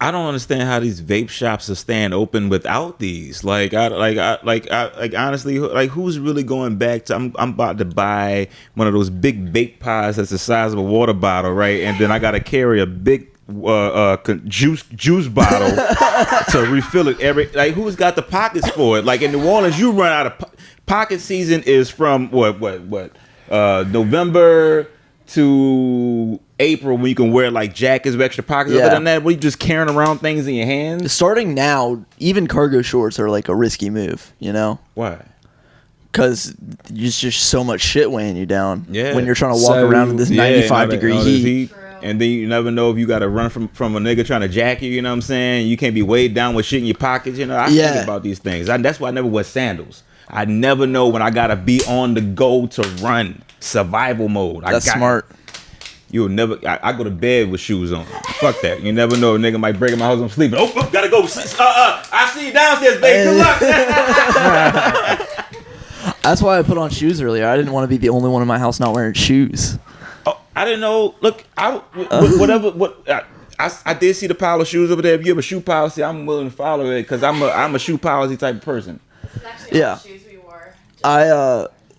I don't understand how these vape shops are staying open without these. Honestly, like who's really going back to? I'm about to buy one of those big vape pods that's the size of a water bottle, right? And then I got to carry a big juice bottle to refill it who's got the pockets for it? Like in New Orleans, you run out of pocket season is from what November to April, when you can wear like jackets with extra pockets. Other than that, what are you just carrying around things in your hands? Starting now, even cargo shorts are like a risky move, you know? Why? Because there's just so much shit weighing you down when you're trying to walk around in this 95-degree heat. And then you never know if you got to run from a nigga trying to jack you, you know what I'm saying? You can't be weighed down with shit in your pockets, you know? I think about these things. That's why I never wear sandals. I never know when I got to be on the go to run. Survival mode. That's smart. You'll never. I go to bed with shoes on. Fuck that. You never know. A nigga might break in my house. I'm sleeping. Oh, gotta go. I see you downstairs, baby. Good luck. That's why I put on shoes earlier. I didn't want to be the only one in my house not wearing shoes. Oh, I didn't know. Look, I did see the pile of shoes over there. If you have a shoe policy, I'm willing to follow it because I'm a shoe policy type of person. This is actually all the shoes we wore.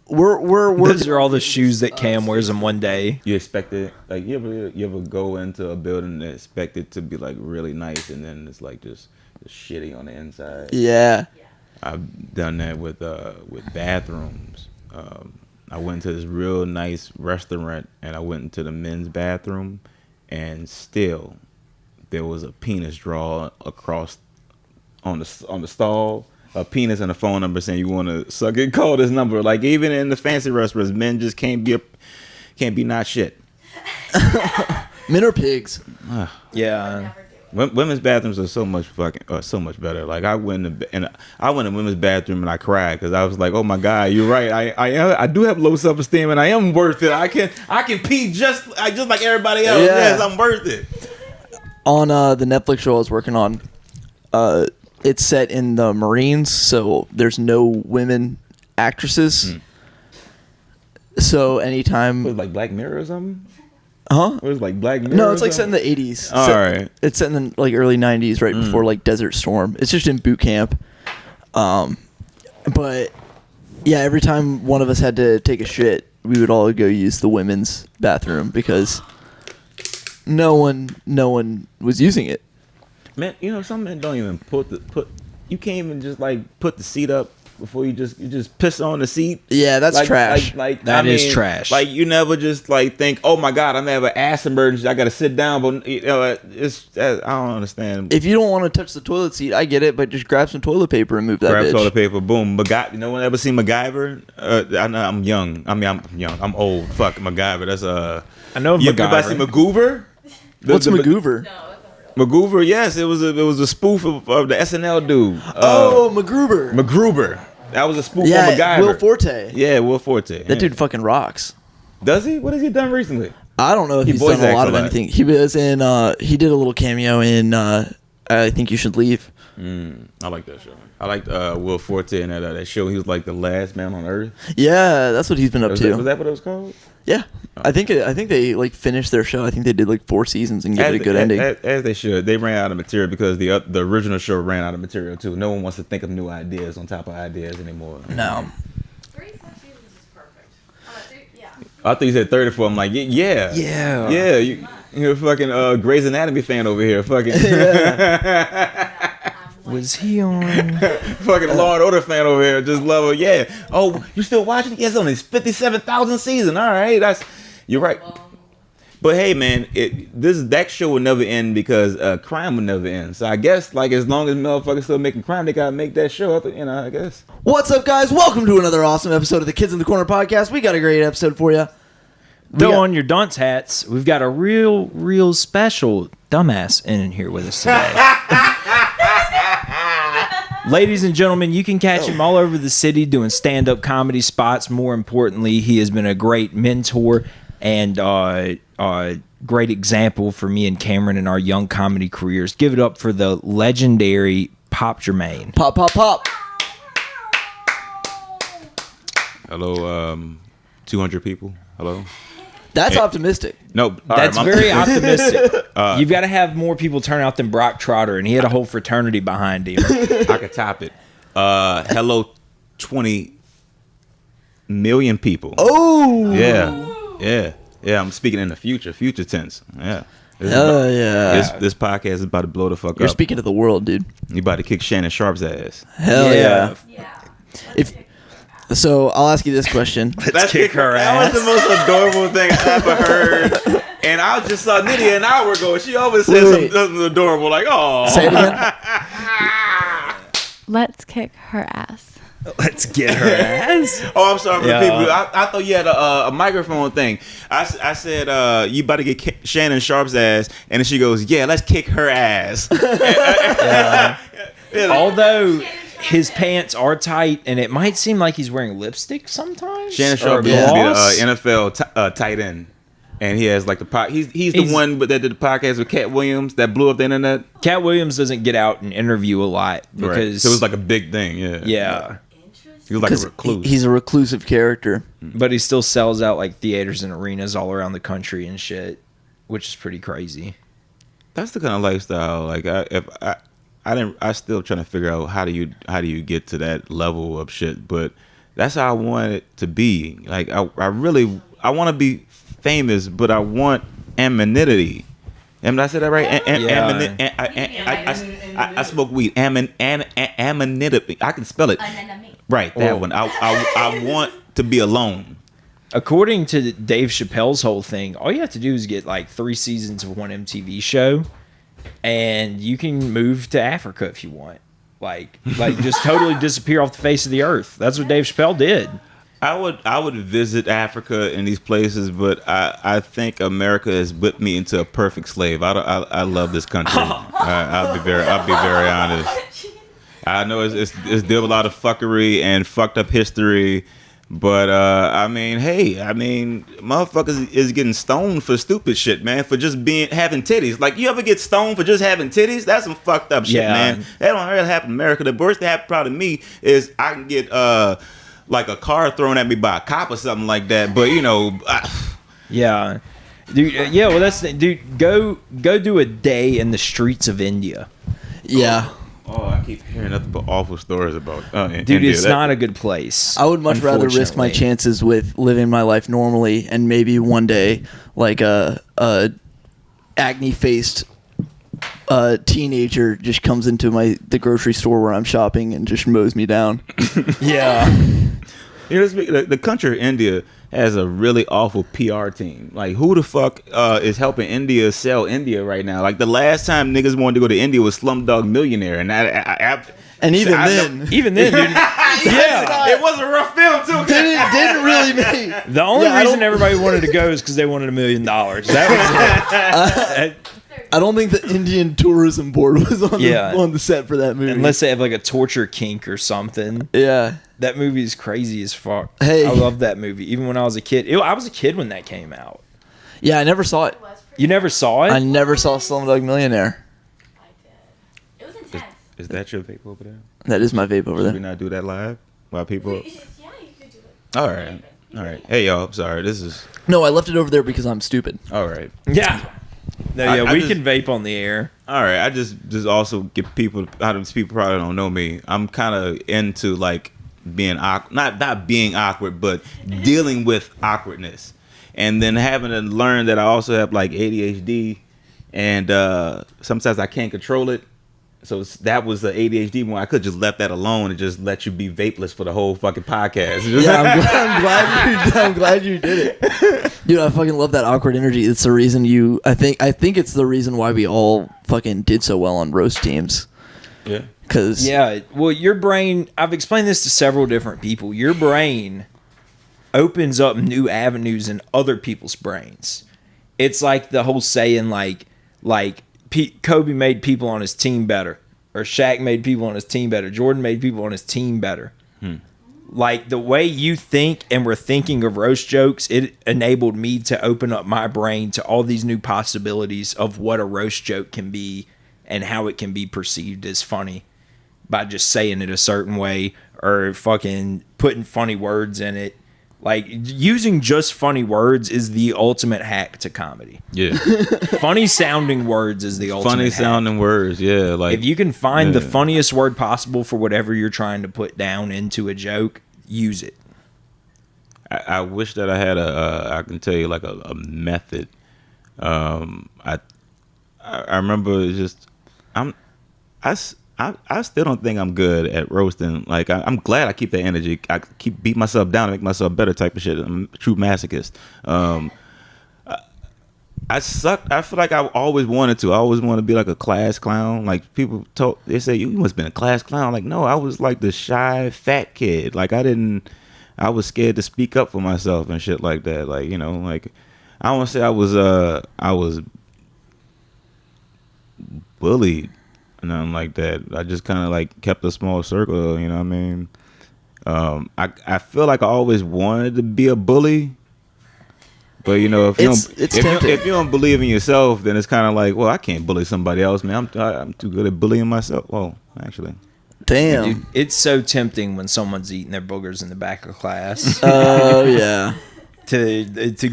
Those are all the shoes that Cam wears in one day. You expect it, like you ever go into a building and expect it to be like really nice, and then it's like just shitty on the inside. Yeah. I've done that with bathrooms. I went to this real nice restaurant, and I went into the men's bathroom, and still there was a penis drawn across on the stall. A penis and a phone number saying you want to suck it. Call this number. Like even in the fancy restaurants, men just can't be not shit. Men are pigs. Yeah. Women's bathrooms are so much better. Like I went in women's bathroom and I cried because I was like, oh my God, you're right. I do have low self-esteem and I am worth it. I can pee just like everybody else. Yeah. Yes, I'm worth it. On the Netflix show I was working on, it's set in the Marines, so there's no women actresses. So anytime... Was it like Black Mirror or something? Huh? It was like Black Mirror? No, it's like set in the 80s. All right. It's set in the like early 90s, right before like Desert Storm. It's just in boot camp. But yeah, every time one of us had to take a shit, we would all go use the women's bathroom because no one was using it. Man, you know, some men don't even you can't even just like put the seat up before you just piss on the seat. Yeah, that's trash. That is trash. Like you never just like think, oh my God, I'm gonna have an ass emergency. I gotta sit down, but you know, I don't understand. If you don't want to touch the toilet seat, I get it, but just grab some toilet paper and move that. Grab toilet paper, boom. You know, ever seen MacGyver? I know I'm young. I'm young. I'm old. Fuck MacGyver. That's I know you MacGyver. Everybody see MacGyver? What's MacGyver? No. MacGyver, yes, it was a spoof of the SNL dude. MacGruber. That was a spoof of MacGyver. Will Forte. Yeah, Will Forte. That dude fucking rocks. Does he? What has he done recently? I don't know if he's done a lot of anything. He was in. He did a little cameo in. I Think You Should Leave. I like that show. I liked Will Forte in that show. He was like the last man on earth. Yeah, that's what he's been up to. Was that what it was called? Yeah, I think they like finished their show. I think they did like 4 seasons and gave it a good ending. As they should. They ran out of material because the original show ran out of material too. No one wants to think of new ideas on top of ideas anymore. No. 3 seasons is perfect. Yeah. I thought you said 34. I'm like, yeah. You're a fucking Grey's Anatomy fan over here. Fucking. Was he on? Fucking Law and Order fan over here. Just love it. Yeah. Oh, you still watching? Yes, on his 57,000 season. All right, you're right. But hey, man, that show will never end because crime will never end. So I guess like as long as motherfuckers still making crime, they gotta make that show. I guess. What's up, guys? Welcome to another awesome episode of the Kids in the Corner podcast. We got a great episode for you. Throw on your dunce hats. We've got a real special dumbass in here with us today. Ladies and gentlemen, you can catch him all over the city doing stand-up comedy spots. More importantly, he has been a great mentor and great example for me and Cameron in our young comedy careers. Give it up for the legendary Pop Germain. Pop, pop, pop. Hello, 200 people. Hello. That's optimistic. No, That's very optimistic. You've got to have more people turn out than Brock Trotter, and he had a whole fraternity behind him. I could top it. Hello, 20 million people. Oh, Yeah. I'm speaking in the future tense. Yeah. This podcast is about to blow the fuck You're up. speaking to the world, dude. You about to kick Shannon Sharp's ass. Hell yeah. Yeah. So I'll ask you this question. Let's kick her That ass. was the most adorable thing I ever heard. And I just saw Nydia an hour ago. She always says Wait. something adorable, like, "Oh." Say it again. Let's kick her ass. Let's get her ass. Oh, I'm sorry for Yeah. the people. I thought you had a microphone thing. I said, you about to get Shannon Sharp's ass, and then she goes, "Yeah, let's kick her ass." Although his pants are tight, and it might seem like he's wearing lipstick sometimes. Shannon Sharp or used to be gloss. the NFL tight end, and he has like the he's the one that did the podcast with Cat Williams that blew up the internet. Cat Williams doesn't get out and interview a lot because So it was like a big thing. yeah, He was like a 'Cause recluse. he's a reclusive character. but he still sells out like theaters and arenas all around the country and shit, which is pretty crazy. That's the kind of lifestyle. Like I still trying to figure out how do you get to that level of shit. But that's how I want it to be. Like I want to be famous, but I want anonymity. Did I say that right? I smoke weed. Anonymity. I can spell it. Right, that Oh. one. I want to be alone. According to Dave Chappelle's whole thing, all you have to do is get like 3 seasons of one MTV show, and you can move to Africa if you want. Like just totally disappear off the face of the earth. That's what Dave Chappelle did. I would visit Africa and these places, but I think America has whipped me into a perfect slave. I love this country. I'll be very honest. I know it's dealt with a lot of fuckery and fucked up history, but motherfuckers is getting stoned for stupid shit, man. For just having titties. Like, you ever get stoned for just having titties? That's some fucked up shit, Yeah. man. That don't really happen in America. The worst that happened probably to me is I can get like a car thrown at me by a cop or something like that. But Yeah, dude. Yeah, well, that's dude. Go do a day in the streets of India, Yeah. oh, I keep hearing nothing but awful stories about dude. India. It's not a good place. I would much rather risk my unfortunately. chances with living my life normally, and maybe one day, like a acne-faced teenager just comes into the grocery store where I'm shopping and just mows me down. Yeah. The country of India has a really awful PR team. Like, who the fuck is helping India sell India right now? Like, the last time niggas wanted to go to India was Slumdog Millionaire, and Even I then, Even then, dude. Yeah. it was a rough film too. didn't really make. The only Yeah, I reason don't- everybody wanted to go is because they wanted $1 million. That was it. I don't think the Indian Tourism Board was on Yeah. on the set for that movie. Unless they have like a torture kink or something. yeah. That movie is crazy as fuck. Hey. I love that movie. Even when I was a kid. I was a kid when that came out. Yeah, I never saw it. You never saw it? I never saw Slumdog Millionaire. I did. It was intense. Is that your vape over there? That is my vape over Should we there. not do that live while people? Yeah, you could do it. All right. Hey y'all, I'm sorry. This is No, I left it over there because I'm stupid. all right. Yeah. No, I- yeah, I we just- can vape on the air. All right, I just also get people. People probably don't know me. I'm kind of into like being awkward, not being awkward, but dealing with awkwardness, and then having to learn that I also have like ADHD, and sometimes I can't control it. So that was the ADHD one. I could just left that alone and just let you be vapeless for the whole fucking podcast. Yeah, I'm glad you did it. Dude, I fucking love that awkward energy. It's the reason I think it's the reason why we all fucking did so well on roast teams. Yeah. Cause Yeah, well, your brain, I've explained this to several different people. Your brain opens up new avenues in other people's brains. It's like the whole saying, like Kobe made people on his team better, or Shaq made people on his team better, Jordan made people on his team better. Like, the way you think and were thinking of roast jokes, it enabled me to open up my brain to all these new possibilities of what a roast joke can be and how it can be perceived as funny by just saying it a certain way or fucking putting funny words in it. Like, using just funny words is the ultimate hack to comedy. Yeah. Funny sounding words is the ultimate Funny hack. sounding words, yeah. Like If you can find the yeah. funniest word possible for whatever you're trying to put down into a joke, use it. I wish that I had I can tell you like a method. I remember just I still don't think I'm good at roasting. Like I'm glad I keep that energy. I keep beat myself down to make myself better type of shit. I'm a true masochist. I suck. I feel like I always wanted to. I always wanted to be like a class clown. Like they say you must have been a class clown. Like no, I was like the shy fat kid. Like I was scared to speak up for myself and shit like that. Like like I don't want to say I was bullied. Nothing like that. I just kind of like kept a small circle, you know what I mean? I feel like I always wanted to be a bully, but if you don't believe in yourself, then it's kind of like, well, I can't bully somebody else, man. I'm too good at bullying myself. Well, actually, Damn. Dude, it's so tempting when someone's eating their boogers in the back of class. Oh yeah. to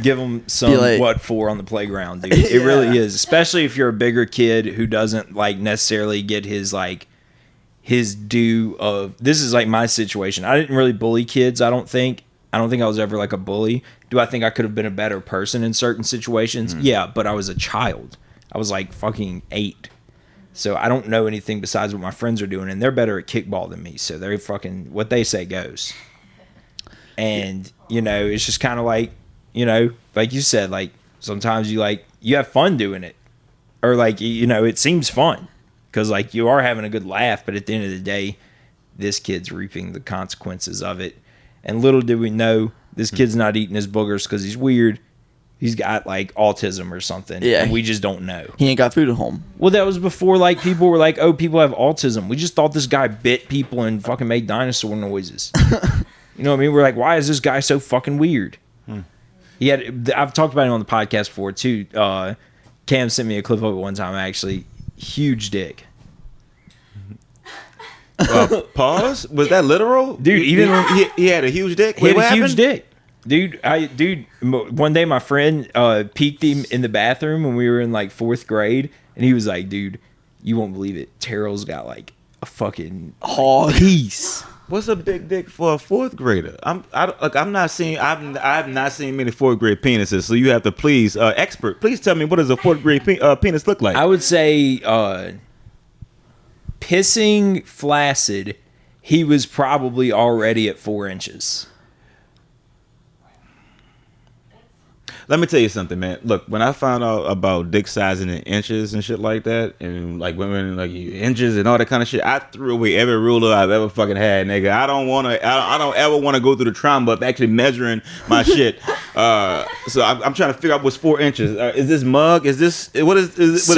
give them some like- what for on the playground, dude. It really is, especially if you're a bigger kid who doesn't like necessarily get his due of. This is like my situation. I didn't really bully kids. I don't think I was ever like a bully. Do I think I could have been a better person in certain situations? Yeah, but I was a child. I was like fucking 8. So I don't know anything besides what my friends are doing, and they're better at kickball than me. So they're fucking what they say goes. And it's just kind of like, like you said, like sometimes you have fun doing it, or like it seems fun because like you are having a good laugh, but at the end of the day, this kid's reaping the consequences of it. And little did we know, this kid's not eating his boogers because he's weird. He's got like autism or something. Yeah. And we just don't know. He ain't got food at home. Well, that was before like people were like, oh, people have autism. We just thought this guy bit people and fucking made dinosaur noises. You know what I mean? We're like, why is this guy so fucking weird? I've talked about it on the podcast before too. Cam sent me a clip of it one time, actually. Huge dick. Pause? Was that literal? Dude, he had a huge dick? He had What a huge happened? dick. One day my friend peeked him in the bathroom when we were in like 4th grade, and he was like, dude, you won't believe it. Terrell's got like a fucking Hog. piece. What's a big dick for a 4th grader? I've not seen many 4th grade penises. So you have to please, expert, please tell me, what does a 4th grade penis look like? I would say pissing flaccid, he was probably already at 4 inches. Let me tell you something, man. Look, when I found out about dick size in inches and shit like that, and like women like inches and all that kind of shit, I threw away every ruler I've ever fucking had, nigga. I don't ever want to go through the trauma of actually measuring my shit. So I'm trying to figure out what's 4 inches. Is this mug? Is this what is this? What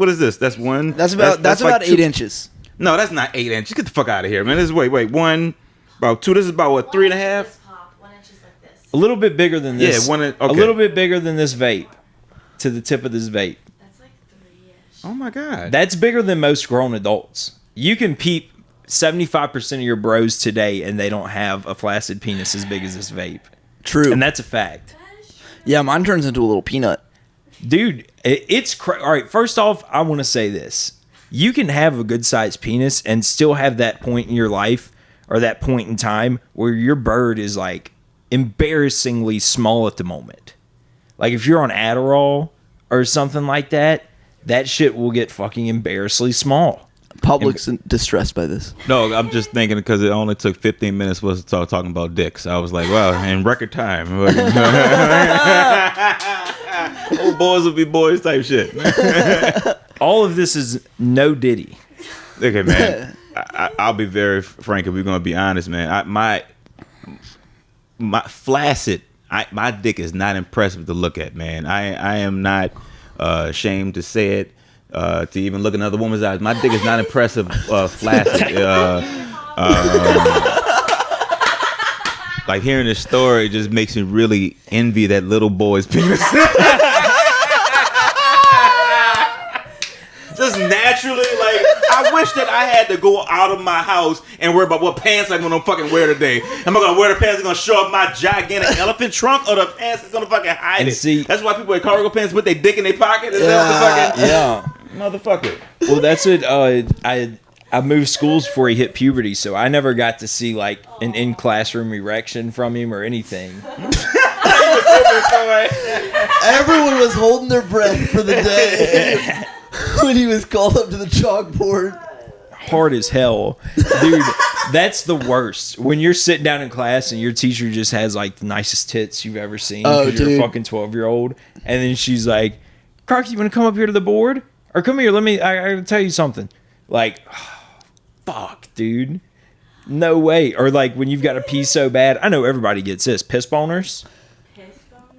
is this? That's one. That's about like 8 inches. No, that's not 8 inches. Get the fuck out of here, man. This is wait 1, about 2. This is about what, 3.5. 1 inch is like this. A little bit bigger than this. Yeah, okay. A little bit bigger than this vape. To the tip of this vape. That's like 3-ish. Oh my god. That's bigger than most grown adults. You can peep 75% of your bros today, and they don't have a flaccid penis as big as this vape. True. And that's a fact. Yeah, mine turns into a little peanut. Dude, it's all right. First off, I want to say this. You can have a good sized penis and still have that point in your life or that point in time where your bird is like embarrassingly small at the moment. Like if you're on Adderall or something like that, that shit will get fucking embarrassingly small. Public's distressed by this. No, I'm just thinking because it only took 15 minutes for us to talking about dicks. I was like, wow, in record time. Old boys will be boys type shit. All of this is no Diddy. Okay, man. I'll be very frank if we're going to be honest, man. My flaccid, my dick is not impressive to look at, man. I am not ashamed to say it. To even look in another woman's eyes, my dick is not impressive. Flaccid. Like hearing this story just makes me really envy that little boy's penis. Just naturally like I wish that I had to go out of my house and worry about what pants I'm gonna fucking wear today. Am I gonna wear the pants that are gonna show up my gigantic elephant trunk or the pants that's gonna fucking hide it? See, that's why people wear cargo pants put their dick in their pocket. Is motherfucker. Well, that's what I moved schools before he hit puberty, so I never got to see like an in classroom erection from him or anything. Everyone was holding their breath for the day when he was called up to the chalkboard. Hard as hell, dude. That's the worst. When you're sitting down in class and your teacher just has like the nicest tits you've ever seen because you're a fucking 12-year-old, and then she's like, "Crockett, you want to come up here to the board? Or come here, I gotta tell you something." Like, fuck, dude. No way. Or like when you've got to pee so bad. I know everybody gets this. Piss boners.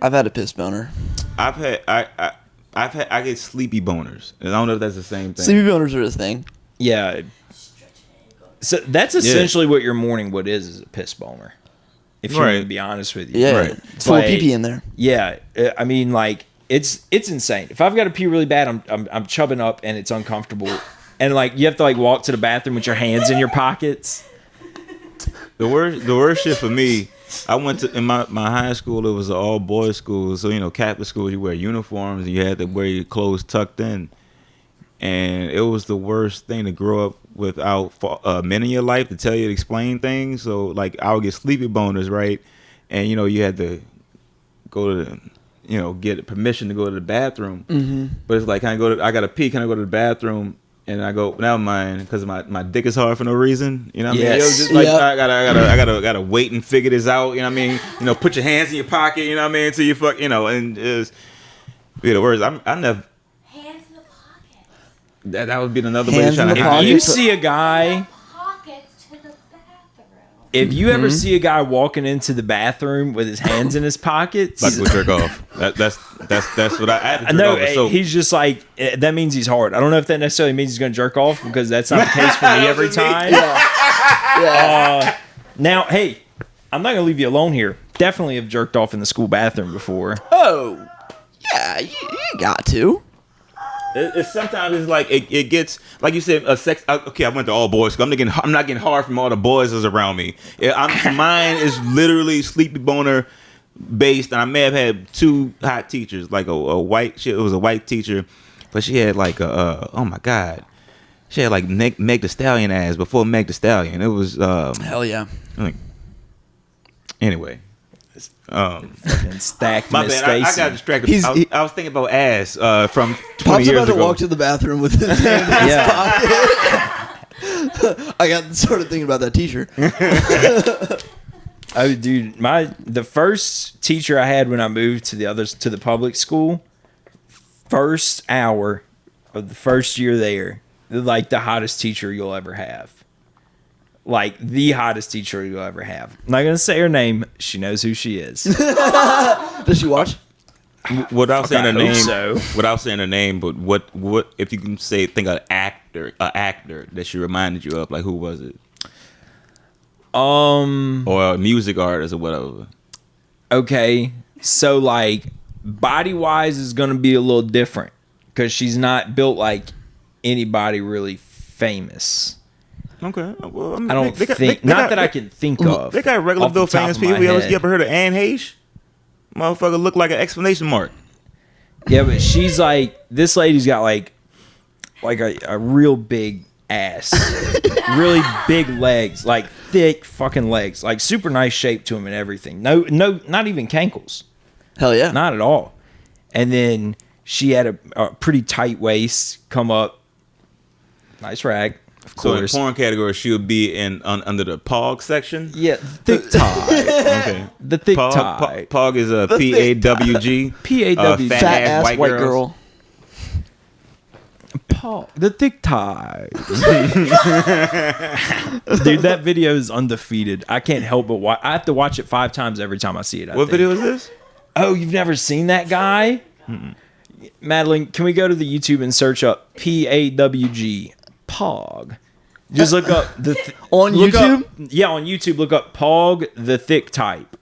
I've had a piss boner. I get sleepy boners. I don't know if that's the same thing. Sleepy boners are a thing. Yeah. So that's essentially what your morning wood is a piss boner. If you want to be honest with you. Yeah. Right. It's full of pee-pee in there. Yeah. I mean, like, it's insane. If I've got to pee really bad, I'm chubbing up and it's uncomfortable. And like you have to like walk to the bathroom with your hands in your pockets. The worst shit for me, I went to in my high school. It was an all boys school, so Catholic school you wear uniforms and you had to wear your clothes tucked in, and it was the worst thing to grow up without men in your life to tell you to explain things. So like I would get sleepy boners, right? And you had to go to get permission to go to the bathroom. Mm-hmm. But it's like, I gotta pee, can I go to the bathroom? And I go, never mind, because my dick is hard for no reason. You know what I mean? Yes. Just like, I gotta wait and figure this out. You know what I mean? Put your hands in your pocket. You know what I mean? Until you fuck. And it's the words. I never. Hands in the pockets. That would be another way Hands of trying in to. the hit pocket. me. You see a guy. Pockets to the bathroom. If you ever see a guy walking into the bathroom with his hands in his pockets, Like with jerk off. That's what I had to jerk no, off with soap. he's just like, that means he's hard. I don't know if that necessarily means he's going to jerk off because that's not the case for me every time. Now, hey, I'm not going to leave you alone here. Definitely have jerked off in the school bathroom before. Oh, yeah, you got to. It's sometimes it's like it gets like you said sex. Okay, I went to all boys school. I'm not getting hard from all the boys that's around me. Mine is literally sleepy boner based, and I may have had two hot teachers, like a white. It was a white teacher, but she had like oh my god, she had like Meg the Stallion ass before Meg the Stallion. It was Hell yeah. Anyway. Fucking stacked My Miss bad. I Stacy. got distracted. I was thinking about ass from 20 Pop's years about to ago. walk to the bathroom with his hand in his pocket. I got sort of thinking about that teacher. Oh, dude, the first teacher I had when I moved to the public school, first hour of the first year there, like the hottest teacher you'll ever have. Like the hottest teacher you'll ever have. I'm not gonna say her name. She knows who she is. Does she watch? Without saying her name, so. without saying her name, but what if you can think of an actor that she reminded you of? Like, who was it? Or a music artist or whatever. Okay, so like body wise is gonna be a little different because she's not built like anybody really famous. Okay, well, I mean, I don't think. Not that I can think of. They got regular off the Bill top famous of my people. You head. ever heard of Anne Heche? Motherfucker look like an exclamation mark. Yeah, but she's like, this lady's got like a real big ass, really big legs, like thick fucking legs, like super nice shape to them and everything. No, not even cankles. Hell yeah. Not at all. And then she had a pretty tight waist, come up, nice rag. Of So in course. porn category, she would be under the POG section. Yeah, thick tie. Okay. The thick tie. POG is a PAWG. PAWG. Fat Fat ass ass white white girls. girl. Paul, the thick tie. Dude, that video is undefeated. I can't help but watch. I have to watch it 5 times every time I see it. What video is this? Oh, you've never seen that guy? Madeline, can we go to the YouTube and search up PAWG Pog? Just look up On YouTube? Yeah, on YouTube. Look up Pog the thick type.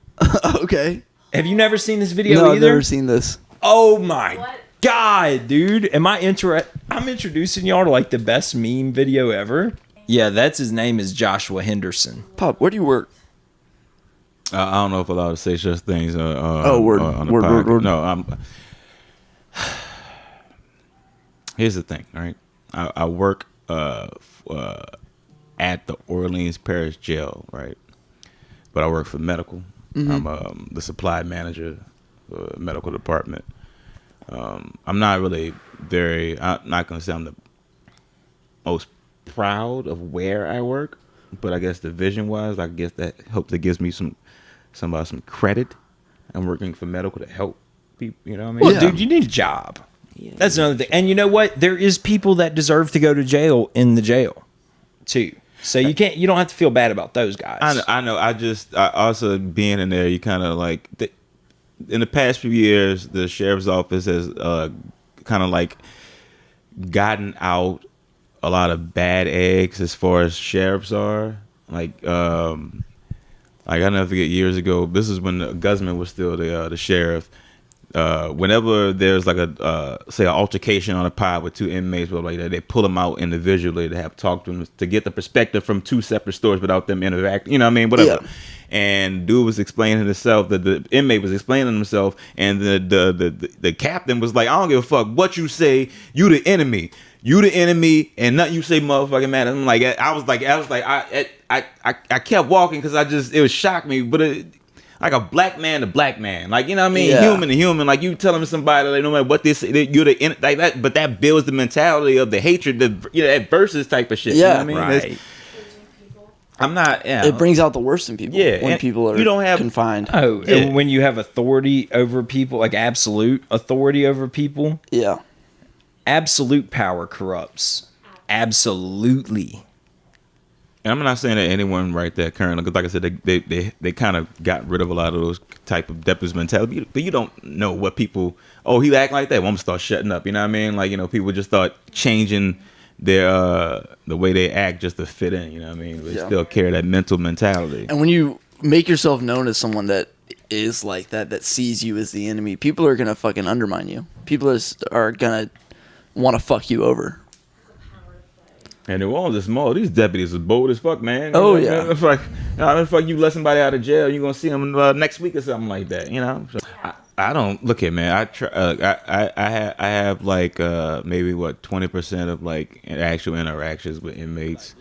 Okay. Have you never seen this video No, either? I've never seen this. Oh my What? God, dude, I'm introducing y'all to like the best meme video ever. Yeah, that's his name is Joshua Henderson. Pop, where do you work? I don't know if I'm allowed to say such things. Word. On the Word, podcast. word. No, here's the thing. All right, I work at the Orleans Parish Jail, right? But I work for medical. I'm the supply manager for the medical department. I'm not really I'm not gonna say I'm the most proud of where I work, but I guess division wise, I guess that gives me some credit. I'm working for medical to help people. You know what I mean? Well, Yeah. dude, you need a job. That's another thing. And you know what? There is people that deserve to go to jail in the jail, too. So you don't have to feel bad about those guys. I know. I also being in there, you kind of like in the past few years, the sheriff's office has kind of like gotten out a lot of bad eggs as far as sheriffs are. Like I never forget years ago. This is when Guzman was still the sheriff. Whenever there's like say an altercation on a pod with two inmates, or like that, they pull them out individually to have talked to them to get the perspective from two separate stories without them interacting. You know what I mean? Whatever. Yeah. And dude was explaining himself. The inmate was explaining himself, and the captain was like, "I don't give a fuck what you say. You the enemy. You the enemy, and nothing you say, motherfucking matter." I'm like, I kept walking because it was shocked me, but like a black man to black man, like, you know what I mean, Yeah. human to human, like you telling somebody like no matter what they say, you're like that, but that builds the mentality of the hatred, that versus type of shit. Yeah. You know what I mean? Right. I'm not. Yeah, It brings out the worst in people. Yeah, when and people are you don't have- confined. Oh, Yeah. and when you have authority over people, like absolute authority over people, Yeah. absolute power corrupts. Absolutely. And I'm not saying that anyone right there currently, because like I said, they kind of got rid of a lot of those type of deputies mentality. But you don't know what people. Oh, he act like that. Well, I'm gonna start shutting up. You know what I mean? Like, you know, people just start changing their the way they act just to fit in. You know what I mean? They still carry that mental mentality. And when you make yourself known as someone that is like that sees you as the enemy, people are gonna fucking undermine you. People are gonna want to fuck you over. And New Orleans is small. These deputies are bold as fuck, man. Oh, You know, yeah. It's like, fuck you let somebody out of jail, you're gonna see them next week or something like that. You know. So I don't look at, man. I try. I have like maybe 20% of like actual interactions with inmates.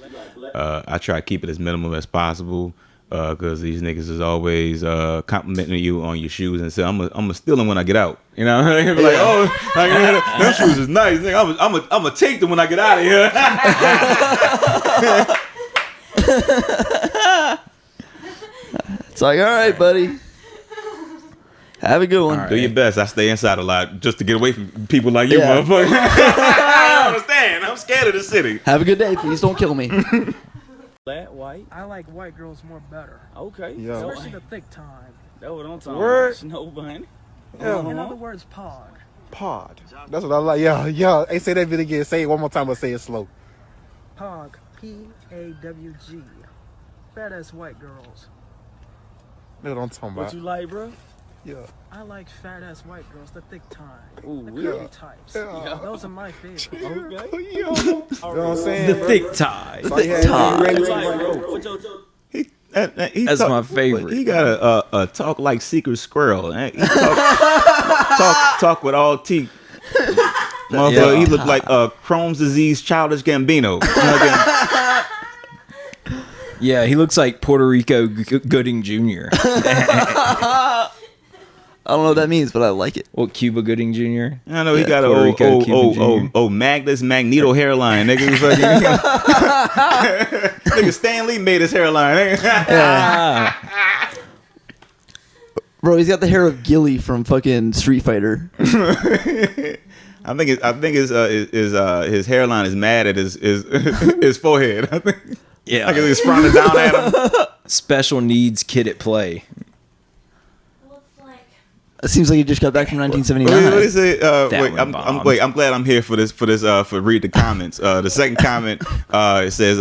I try to keep it as minimal as possible. Because these niggas is always complimenting you on your shoes and say, I'm gonna steal them when I get out. You know, like, oh, like, them shoes is nice. I'm gonna take them when I get out of here. It's like, all right, buddy, have a good one. Do your best. I stay inside a lot just to get away from people like you, Yeah. motherfucker. I don't understand. I'm scared of the city. Have a good day. Please don't kill me. Black, white. I like white girls more better, Okay. Yo. especially the thick time. That's what I'm talking Word. about. No bunny. In other words, pog. Pod. That's what I like. Yeah. Hey, say that bit again. Say it one more time, but say it slow. Pog. P-A-W-G. Fat ass white girls. That's what I'm talking What about. you like, bro? Yeah. I like fat ass white girls, the thick time. Ooh, The we- curvy types. Yeah. Those are my favorite. Okay. You know what I'm saying? The bro? thick tie. So you had- Tie. you ready, What you like, ready, bro? ready. What your That's my favorite. He got a talk like Secret Squirrel. He talk with all teeth. Motherfucker, Yeah. he looked like Crohn's disease Childish Gambino. You know what I'm saying? Yeah, he looks like Puerto Rico Gooding Jr. I don't know what that means, but I like it. What, Cuba Gooding Jr.? I know he got Puerto Rico, Cuba Jr. Magnus Magneto hairline, nigga. Nigga Stan Lee made his hairline. Bro, he's got the hair of Gilly from fucking Street Fighter. I think his hairline is mad at his forehead. I think Yeah. like it's frowning down at him. Special needs kid at play. Well, it's like It seems like he just got back from What 1979. is it? That one bombed. I'm glad I'm here for this. For read the comments. The second comment it says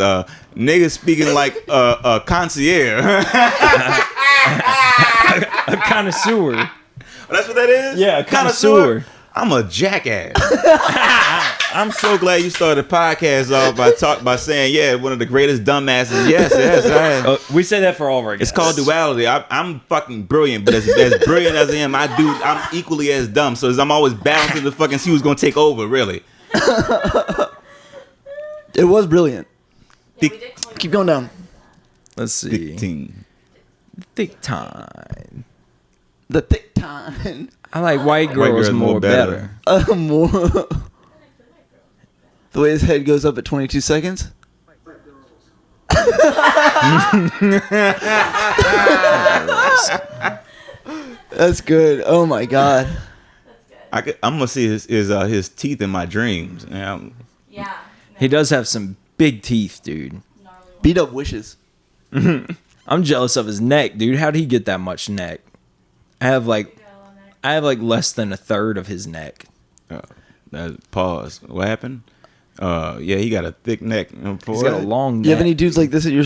niggas speaking like a concierge. A connoisseur. That's what that is. Yeah, a connoisseur. I'm a jackass. I'm so glad you started the podcast off by saying, yeah, one of the greatest dumbasses. Yes, I am. We say that for all of our guests. It's called duality. I'm fucking brilliant, but as brilliant as I am, I'm equally as dumb. So I'm always balancing to fucking see who's gonna take over. Really. It was brilliant. Yeah, we did call you Keep going down. Let's see. 15. Thick time. The thick time. I like white girls girls more better. More. The way his head goes up at 22 seconds. That's good. Oh my god. That's good. I'm gonna see his teeth in my dreams. Yeah. He does have some big teeth, dude. Gnarly one. Beat up wishes. I'm jealous of his neck, dude. How'd he get that much neck? I have like less than a third of his neck. Pause. What happened? Yeah, he got a thick neck. He's got a long neck. You have any dudes like this at your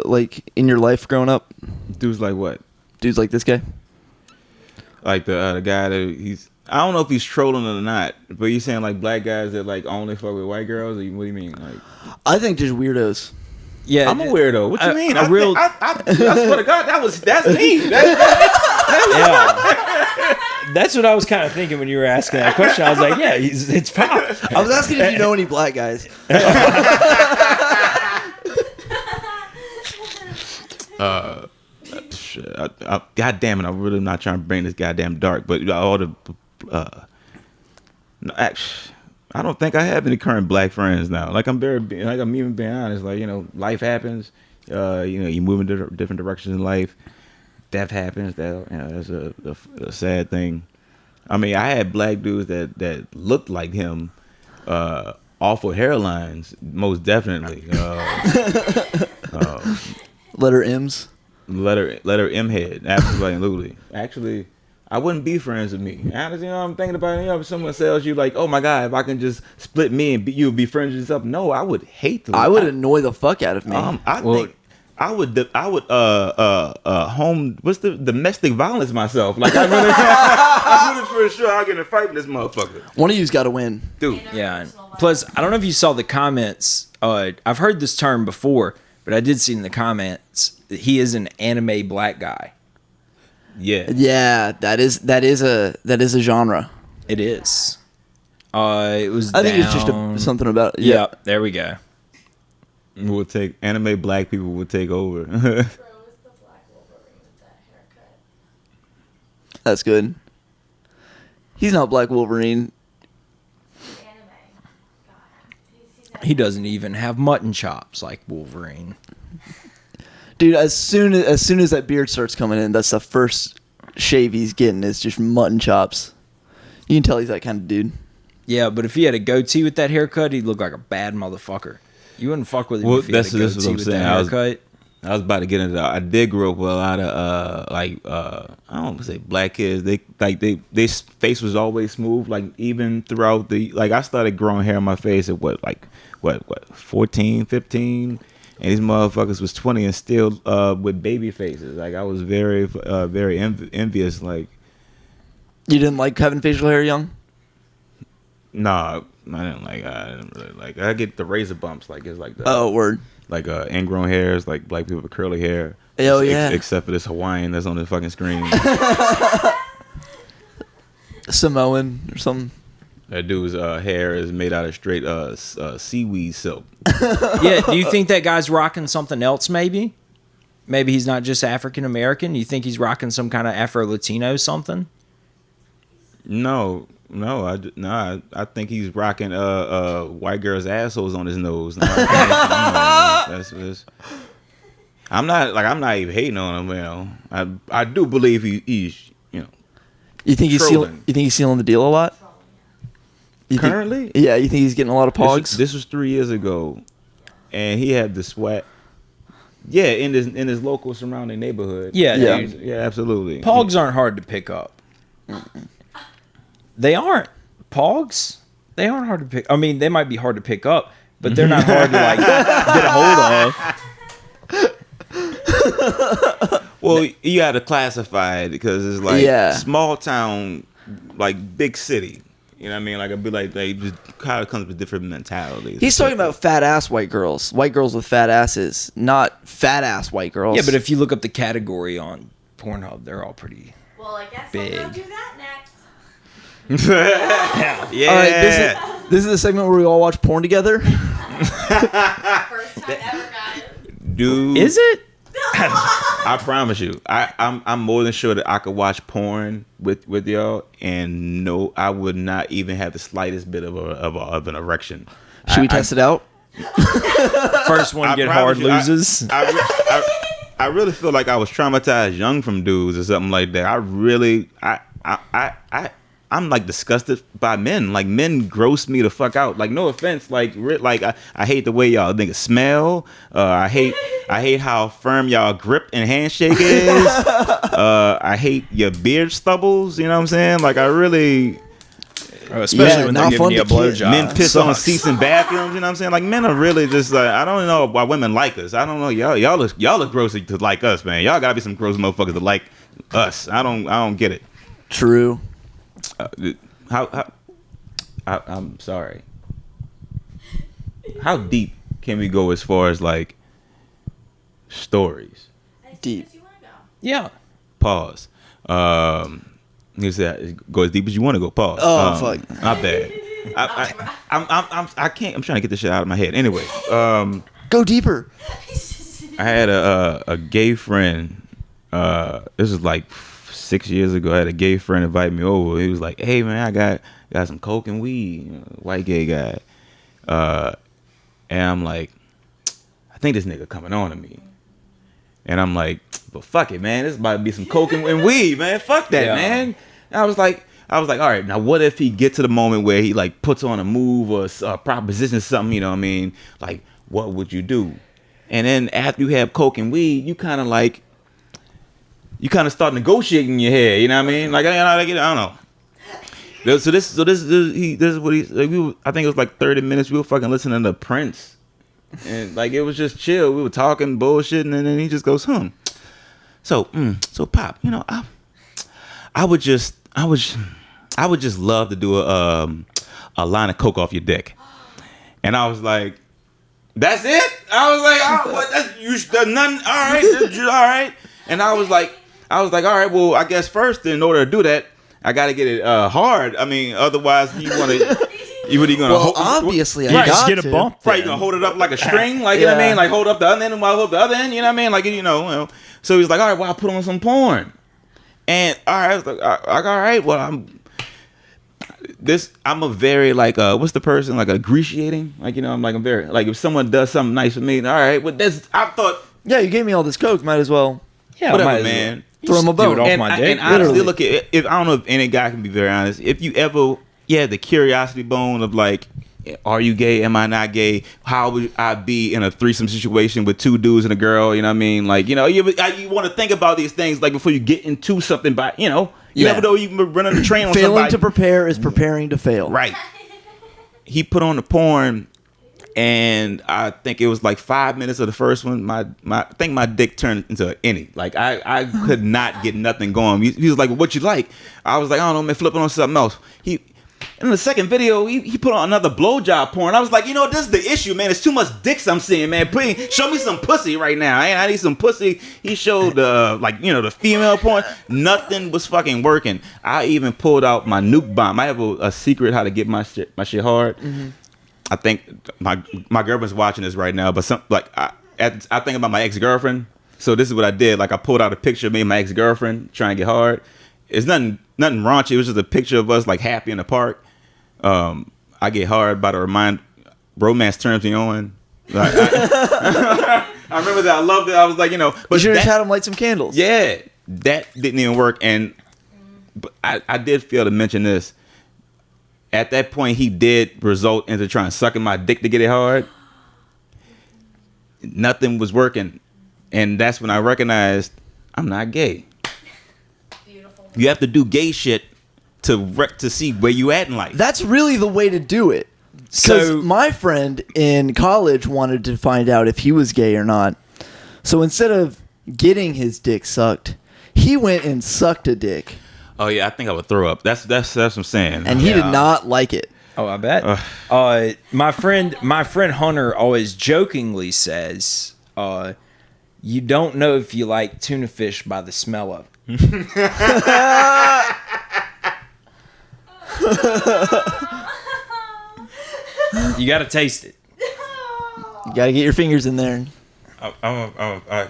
like in your life growing up? Dudes like what? Dudes like this guy? Like the guy that I don't know if he's trolling or not, but you saying like black guys that like only fuck with white girls? Or what do you mean? Like, I think just weirdos. Yeah, I'm a weirdo. What you mean? I swear to God, that's me. Yeah. That's what I was kind of thinking when you were asking that question. I was like, yeah, it's Pop. I was asking if you know any black guys. Shit, God damn it! I'm really not trying to bring this goddamn dark, but all the no, actually, I don't think I have any current black friends now. Like I'm even being honest. Like, you know, life happens. You know, you move in different directions in life. Death happens. That, you know, that's a sad thing. I mean, I had black dudes that looked like him, awful hairlines, most definitely. Letter M's. Letter M head, absolutely. Actually, I wouldn't be friends with me. Honestly, you know, I'm thinking about it. You know, if someone tells you like, "Oh my God, if I can just split me and you would be friends with yourself," no, I would hate to. I would annoy the fuck out of me. I think I would home what's the domestic violence myself. Like I'm really for sure I'll get in a fight with this motherfucker. One of you's got to win. Dude. Yeah. Plus, I don't know if you saw the comments. I've heard this term before, but I did see in the comments that he is an anime black guy. Yeah. Yeah, that is a genre. It is. It was. I think it's just something about it. Yeah. There we go. We'll take anime black people will take over. Bro, is the black Wolverine with that haircut? That's good. He's not Black Wolverine. Anime. God. He doesn't even have mutton chops like Wolverine. Dude, as soon as that beard starts coming in, that's the first shave he's getting is just mutton chops. You can tell he's that kind of dude. Yeah, but if he had a goatee with that haircut, he'd look like a bad motherfucker. You wouldn't fuck with him if he had a goatee with that haircut. I was about to get into that. I did grow up with a lot of I don't want to say black kids. Their face was always smooth. Like even throughout I started growing hair on my face at what 14, 15. And these motherfuckers was 20 and still with baby faces. Like I was very, very envious. Like, you didn't like having facial hair young? Nah, I didn't really like. I get the razor bumps. Like it's like the word. Like ingrown hairs. Like black people with curly hair. Oh yeah. Except for this Hawaiian that's on the fucking screen. Samoan or something. That dude's hair is made out of straight seaweed silk. Yeah, do you think that guy's rocking something else maybe? Maybe he's not just African American? You think he's rocking some kind of Afro-Latino something? No, I think he's rocking white girls' assholes on his nose. No, I'm not even hating on him, you know. I do believe he's, you know. You think he's sealing the deal a lot? Currently? Yeah, you think he's getting a lot of pogs? This was 3 years ago, and he had the sweat. Yeah, in his local surrounding neighborhood. Yeah, dude. Yeah, absolutely. Pogs aren't hard to pick up. They aren't. Pogs? They aren't hard to pick. I mean, they might be hard to pick up, but they're not hard to like get a hold of. Well, you got to classify it because it's like small town, like big city. You know what I mean? Like, I'd be like they just kind of comes with different mentalities. He's talking about fat ass white girls with fat asses, not fat ass white girls. Yeah, but if you look up the category on Pornhub, they're all pretty. Well, I guess Big. we'll go do that next. yeah. All right, this is the segment where we all watch porn together. First time ever, guys. Dude, Is it? I promise you, I'm more than sure that I could watch porn with y'all, and no, I would not even have the slightest bit of an erection. Should we test it out? First one I get promise hard you, loses. I really feel like I was traumatized young from dudes or something like that. I'm like disgusted by men. Like, men gross me the fuck out. Like, no offense. Like I hate the way y'all niggas smell. I hate how firm y'all grip and handshake is. I hate your beard stubbles. You know what I'm saying? Like, I really. Especially when they're not giving fun you a to kiss. blowjob. Men piss on Sucks. seats in bathrooms. You know what I'm saying? Like, men are really just like, I don't know why women like us. I don't know. Y'all look gross to like us, man. Y'all gotta be some gross motherfuckers to like us. I don't get it. True. I'm sorry. How deep can we go as far as like stories? Deep. You want to go? Yeah. Pause. You said go as deep as you want to go. Pause. Oh, fuck. My bad. I can't. I'm trying to get this shit out of my head. Anyway, Go deeper. I had a gay friend. This was like 6 years ago. I had a gay friend invite me over. He was like, "Hey man, I got some coke and weed." White gay guy. And I'm like, I think this nigga coming on to me. And I'm like, but fuck it, man. This about to be some coke and weed, man. Fuck that, Yeah. man. And I was like, all right, now what if he get to the moment where he like puts on a move or a proposition or something, you know what I mean? Like, what would you do? And then after you have coke and weed, you kind of start negotiating in your head, you know what I mean? Like, I don't know. So this is what he like, I think it was like 30 minutes. We were fucking listening to Prince. And like, it was just chill. We were talking bullshit, and then he just goes, So Pop, you know, I would just love to do a line of coke off your dick. And I was like, that's it? I was like, oh, what? That's nothing. All right. And I was like, all right. Well, I guess first, in order to do that, I got to get it hard. I mean, otherwise, you want to. You gonna Well, hold, obviously, I Right, got just get a to. bump. right? You gonna hold it up like a string, like you know what I mean? Like hold up the other end and I'll hold the other end. You know what I mean? Like you know. So he's like, all right, well, I'll put on some porn. And all right, I was like, all right, well, I'm a very like what's the person like appreciating? Like you know, I'm very like if someone does something nice for me, all right, but I thought Yeah, you gave me all this coke. Might as well. Yeah, whatever, might as well. man. Throw him a Do it bone. off And my I, dick. and honestly, Literally. look at if I don't know if any guy can be very honest. If you ever the curiosity bone of like, are you gay? Am I not gay? How would I be in a threesome situation with two dudes and a girl? You know what I mean? Like you know, you want to think about these things like before you get into something. By you know, you Yeah. never know you can run on the train on Failing somebody. to prepare is preparing to fail. Right. He put on the porn, and I think it was like 5 minutes of the first one. I think my dick turned into an innie. Like I could not get nothing going. He was like, "What you like?" I was like, "I don't know, man. Flipping on something else." In the second video, he put on another blowjob porn. I was like, you know, this is the issue, man. It's too much dicks I'm seeing, man. Please show me some pussy right now. I need some pussy. He showed like you know the female porn. Nothing was fucking working. I even pulled out my nuke bomb. I have a secret how to get my shit hard. Mm-hmm. I think my girlfriend's watching this right now, but I think about my ex-girlfriend. So this is what I did. Like I pulled out a picture of me and my ex-girlfriend trying to get hard. It's nothing raunchy. It was just a picture of us like happy in the park. I get hard by the romance turns me on. Like, I remember that. I loved it. I was like, you know, You but should have just had him light some candles. yeah, that didn't even work. And but I did fail to mention this. At that point, he did result into trying to suck in my dick to get it hard. Nothing was working, and that's when I recognized I'm not gay. Beautiful. You have to do gay shit to see where you at in life. That's really the way to do it. Because So- my friend in college wanted to find out if he was gay or not. So instead of getting his dick sucked, he went and sucked a dick. Oh yeah, I think I would throw up. That's what I'm saying. and he did not like it. Oh, I bet. My friend Hunter always jokingly says, "You don't know if you like tuna fish by the smell of it." You got to taste it. You gotta get your fingers in there. I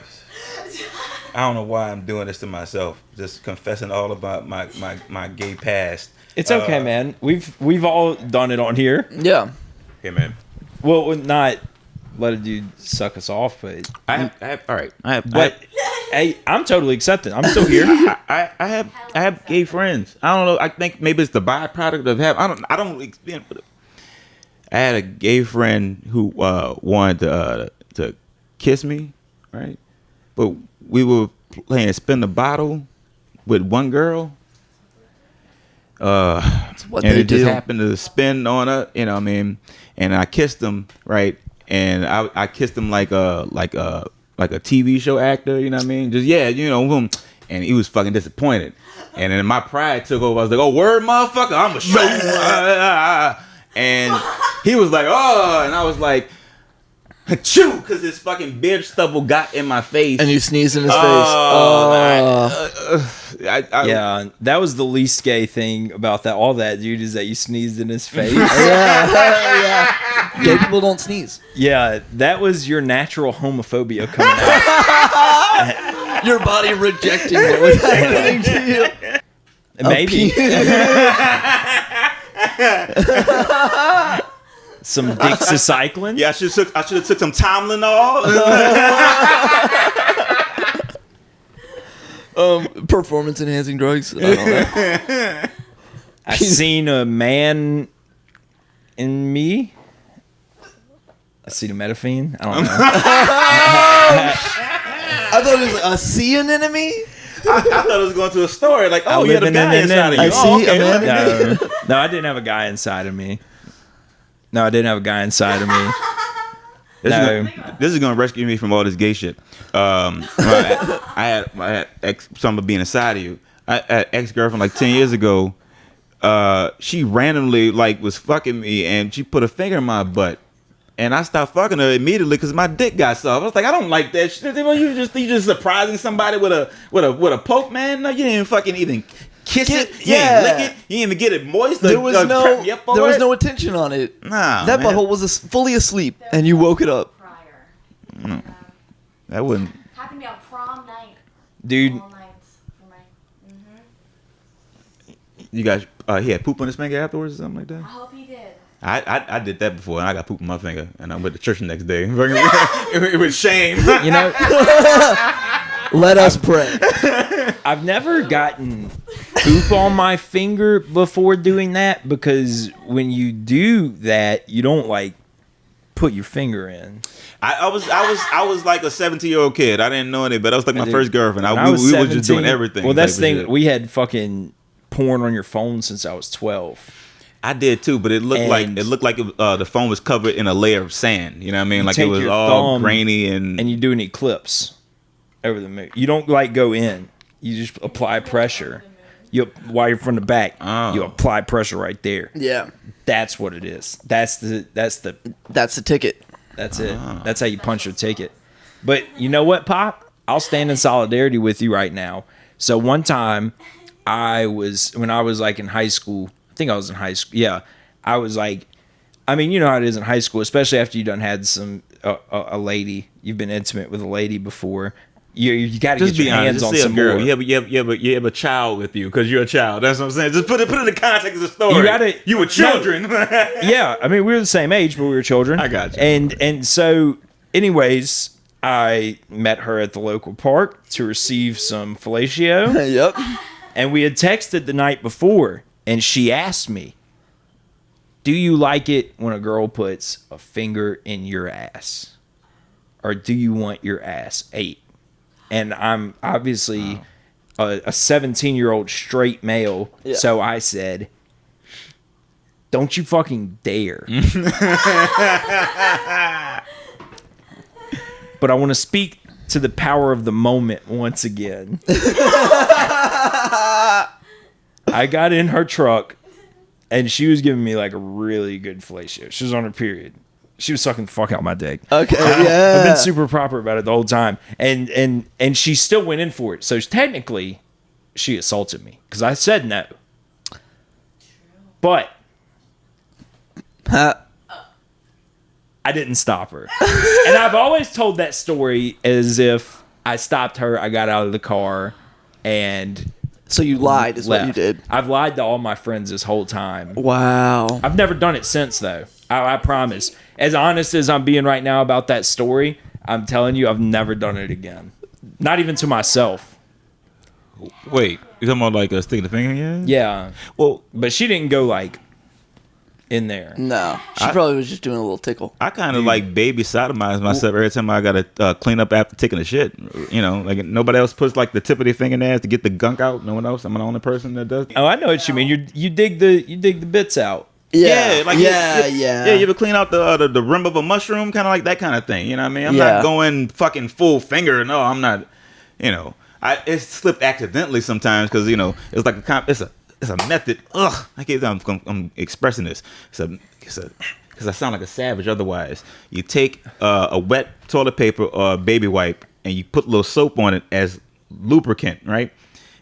don't know why I'm doing this to myself. Just confessing all about my gay past. It's okay, man. We've all done it on here. Yeah. Hey man. Well, not let a dude suck us off, but I have all right. hey, I'm totally accepting. I'm still here. I have gay friends. I don't know. I think maybe it's the byproduct of having. I don't experience. I had a gay friend who wanted to kiss me, right? But we were playing spin the bottle with one girl. What and they it just do. happened to spin on her, you know what I mean? And I kissed him, right? And I kissed him like a TV show actor, you know what I mean? Just boom. And he was fucking disappointed. And then my pride took over. I was like, "Oh, word, motherfucker, I'm a show you." And he was like, "Oh," and I was like, "Chew," because his fucking beard stubble got in my face. And you sneezed in his face. Yeah, that was the least gay thing about that. All that, dude, is that you sneezed in his face. Yeah. Gay people don't sneeze. Yeah, that was your natural homophobia coming out. Your body rejecting what was happening to you. Maybe. Some Dixacycline. Yeah, I should have took some Tylenol. Performance enhancing drugs. I don't know. I seen a man in me. I seen a McElveen. I don't know. I thought it was a sea anemone. I thought it was going to a story like, "Oh, you had a guy inside of you." I see a man. No, I didn't have a guy inside of me. No, I didn't have a guy inside of me. This is gonna rescue me from all this gay shit. I had something being inside of you. I had ex-girlfriend like 10 years ago. She randomly was fucking me, and she put a finger in my butt, and I stopped fucking her immediately because my dick got soft. I was like, I don't like that shit. You just surprising somebody with a poke, man. No, you didn't fucking even kiss it. You didn't lick it. You didn't even get it moist. There was no attention on it. Nah, that man. butthole was fully asleep, and you woke it up. Prior. That wouldn't. Happened to me on prom night. Dude, All nights for my. You guys, he had poop on his finger afterwards or something like that. I hope he did. I did that before, and I got poop on my finger, and I went to church the next day. It was shame. you know, Let us pray. I've never gotten poop on my finger before doing that, because when you do that, you don't put your finger in. I was like a 17-year-old kid. I didn't know any, but I was like my Dude, first girlfriend. when We were just doing everything. Well, that's the type of thing. shit. We had fucking porn on your phone since I was 12. I did too, but it looked And- like the phone was covered in a layer of sand. You know what I mean? Like it take was your all thumb grainy and you do an eclipse over the moon. You don't go in. You just apply pressure. While you're from the back, you apply pressure right there. Yeah, That's what it is. That's the ticket. That's it. That's how you punch your ticket. But you know what, Pop? I'll stand in solidarity with you right now. So one time, when I was in high school, I think I was in high school. Yeah, I was you know how it is in high school, especially after you done had a lady. You've been intimate with a lady before. You got to get your hands on some girl. more. You have a child with you because you're a child. That's what I'm saying. Just put it in the context of the story. You were children. Yeah, I mean we were the same age, but we were children. I got you. And so, anyways, I met her at the local park to receive some fellatio. Yep. And we had texted the night before, and she asked me, "Do you like it when a girl puts a finger in your ass, or do you want your ass ate?" And I'm obviously a 17-year-old straight male, so I said, "Don't you fucking dare." But I want to speak to the power of the moment once again. I got in her truck, and she was giving me like a really good fellatio. She was on her period. She was sucking the fuck out my dick. Okay, I've yeah. been super proper about it the whole time, and she still went in for it. So technically, she assaulted me because I said no. But Huh. I didn't stop her. And I've always told that story as if I stopped her, I got out of the car, and So you lied is left. what you did. I've lied to all my friends this whole time. Wow. I've never done it since, though. I promise. As honest as I'm being right now about that story, I'm telling you, I've never done it again. Not even to myself. Wait, you talking about like sticking the finger in your ass? Yeah. Well, But she didn't go, like, in there. No. She probably was just doing a little tickle. I kind of like baby sodomize myself every time I gotta clean up after taking a shit. You know, like nobody else puts like the tip of their finger in there to get the gunk out. No one else. I'm the only person that does. Oh, I know what you mean. You dig the bits out. Yeah. like yeah. Yeah, you ever clean out the rim of a mushroom, kind of like that kind of thing. You know what I mean? I'm Yeah. not going fucking full finger. No, I'm not. You know, it slipped accidentally sometimes because you know it's like it's a method. Ugh, I can't. I'm expressing this. Because I sound like a savage otherwise. You take a wet toilet paper or a baby wipe and you put a little soap on it as lubricant, right?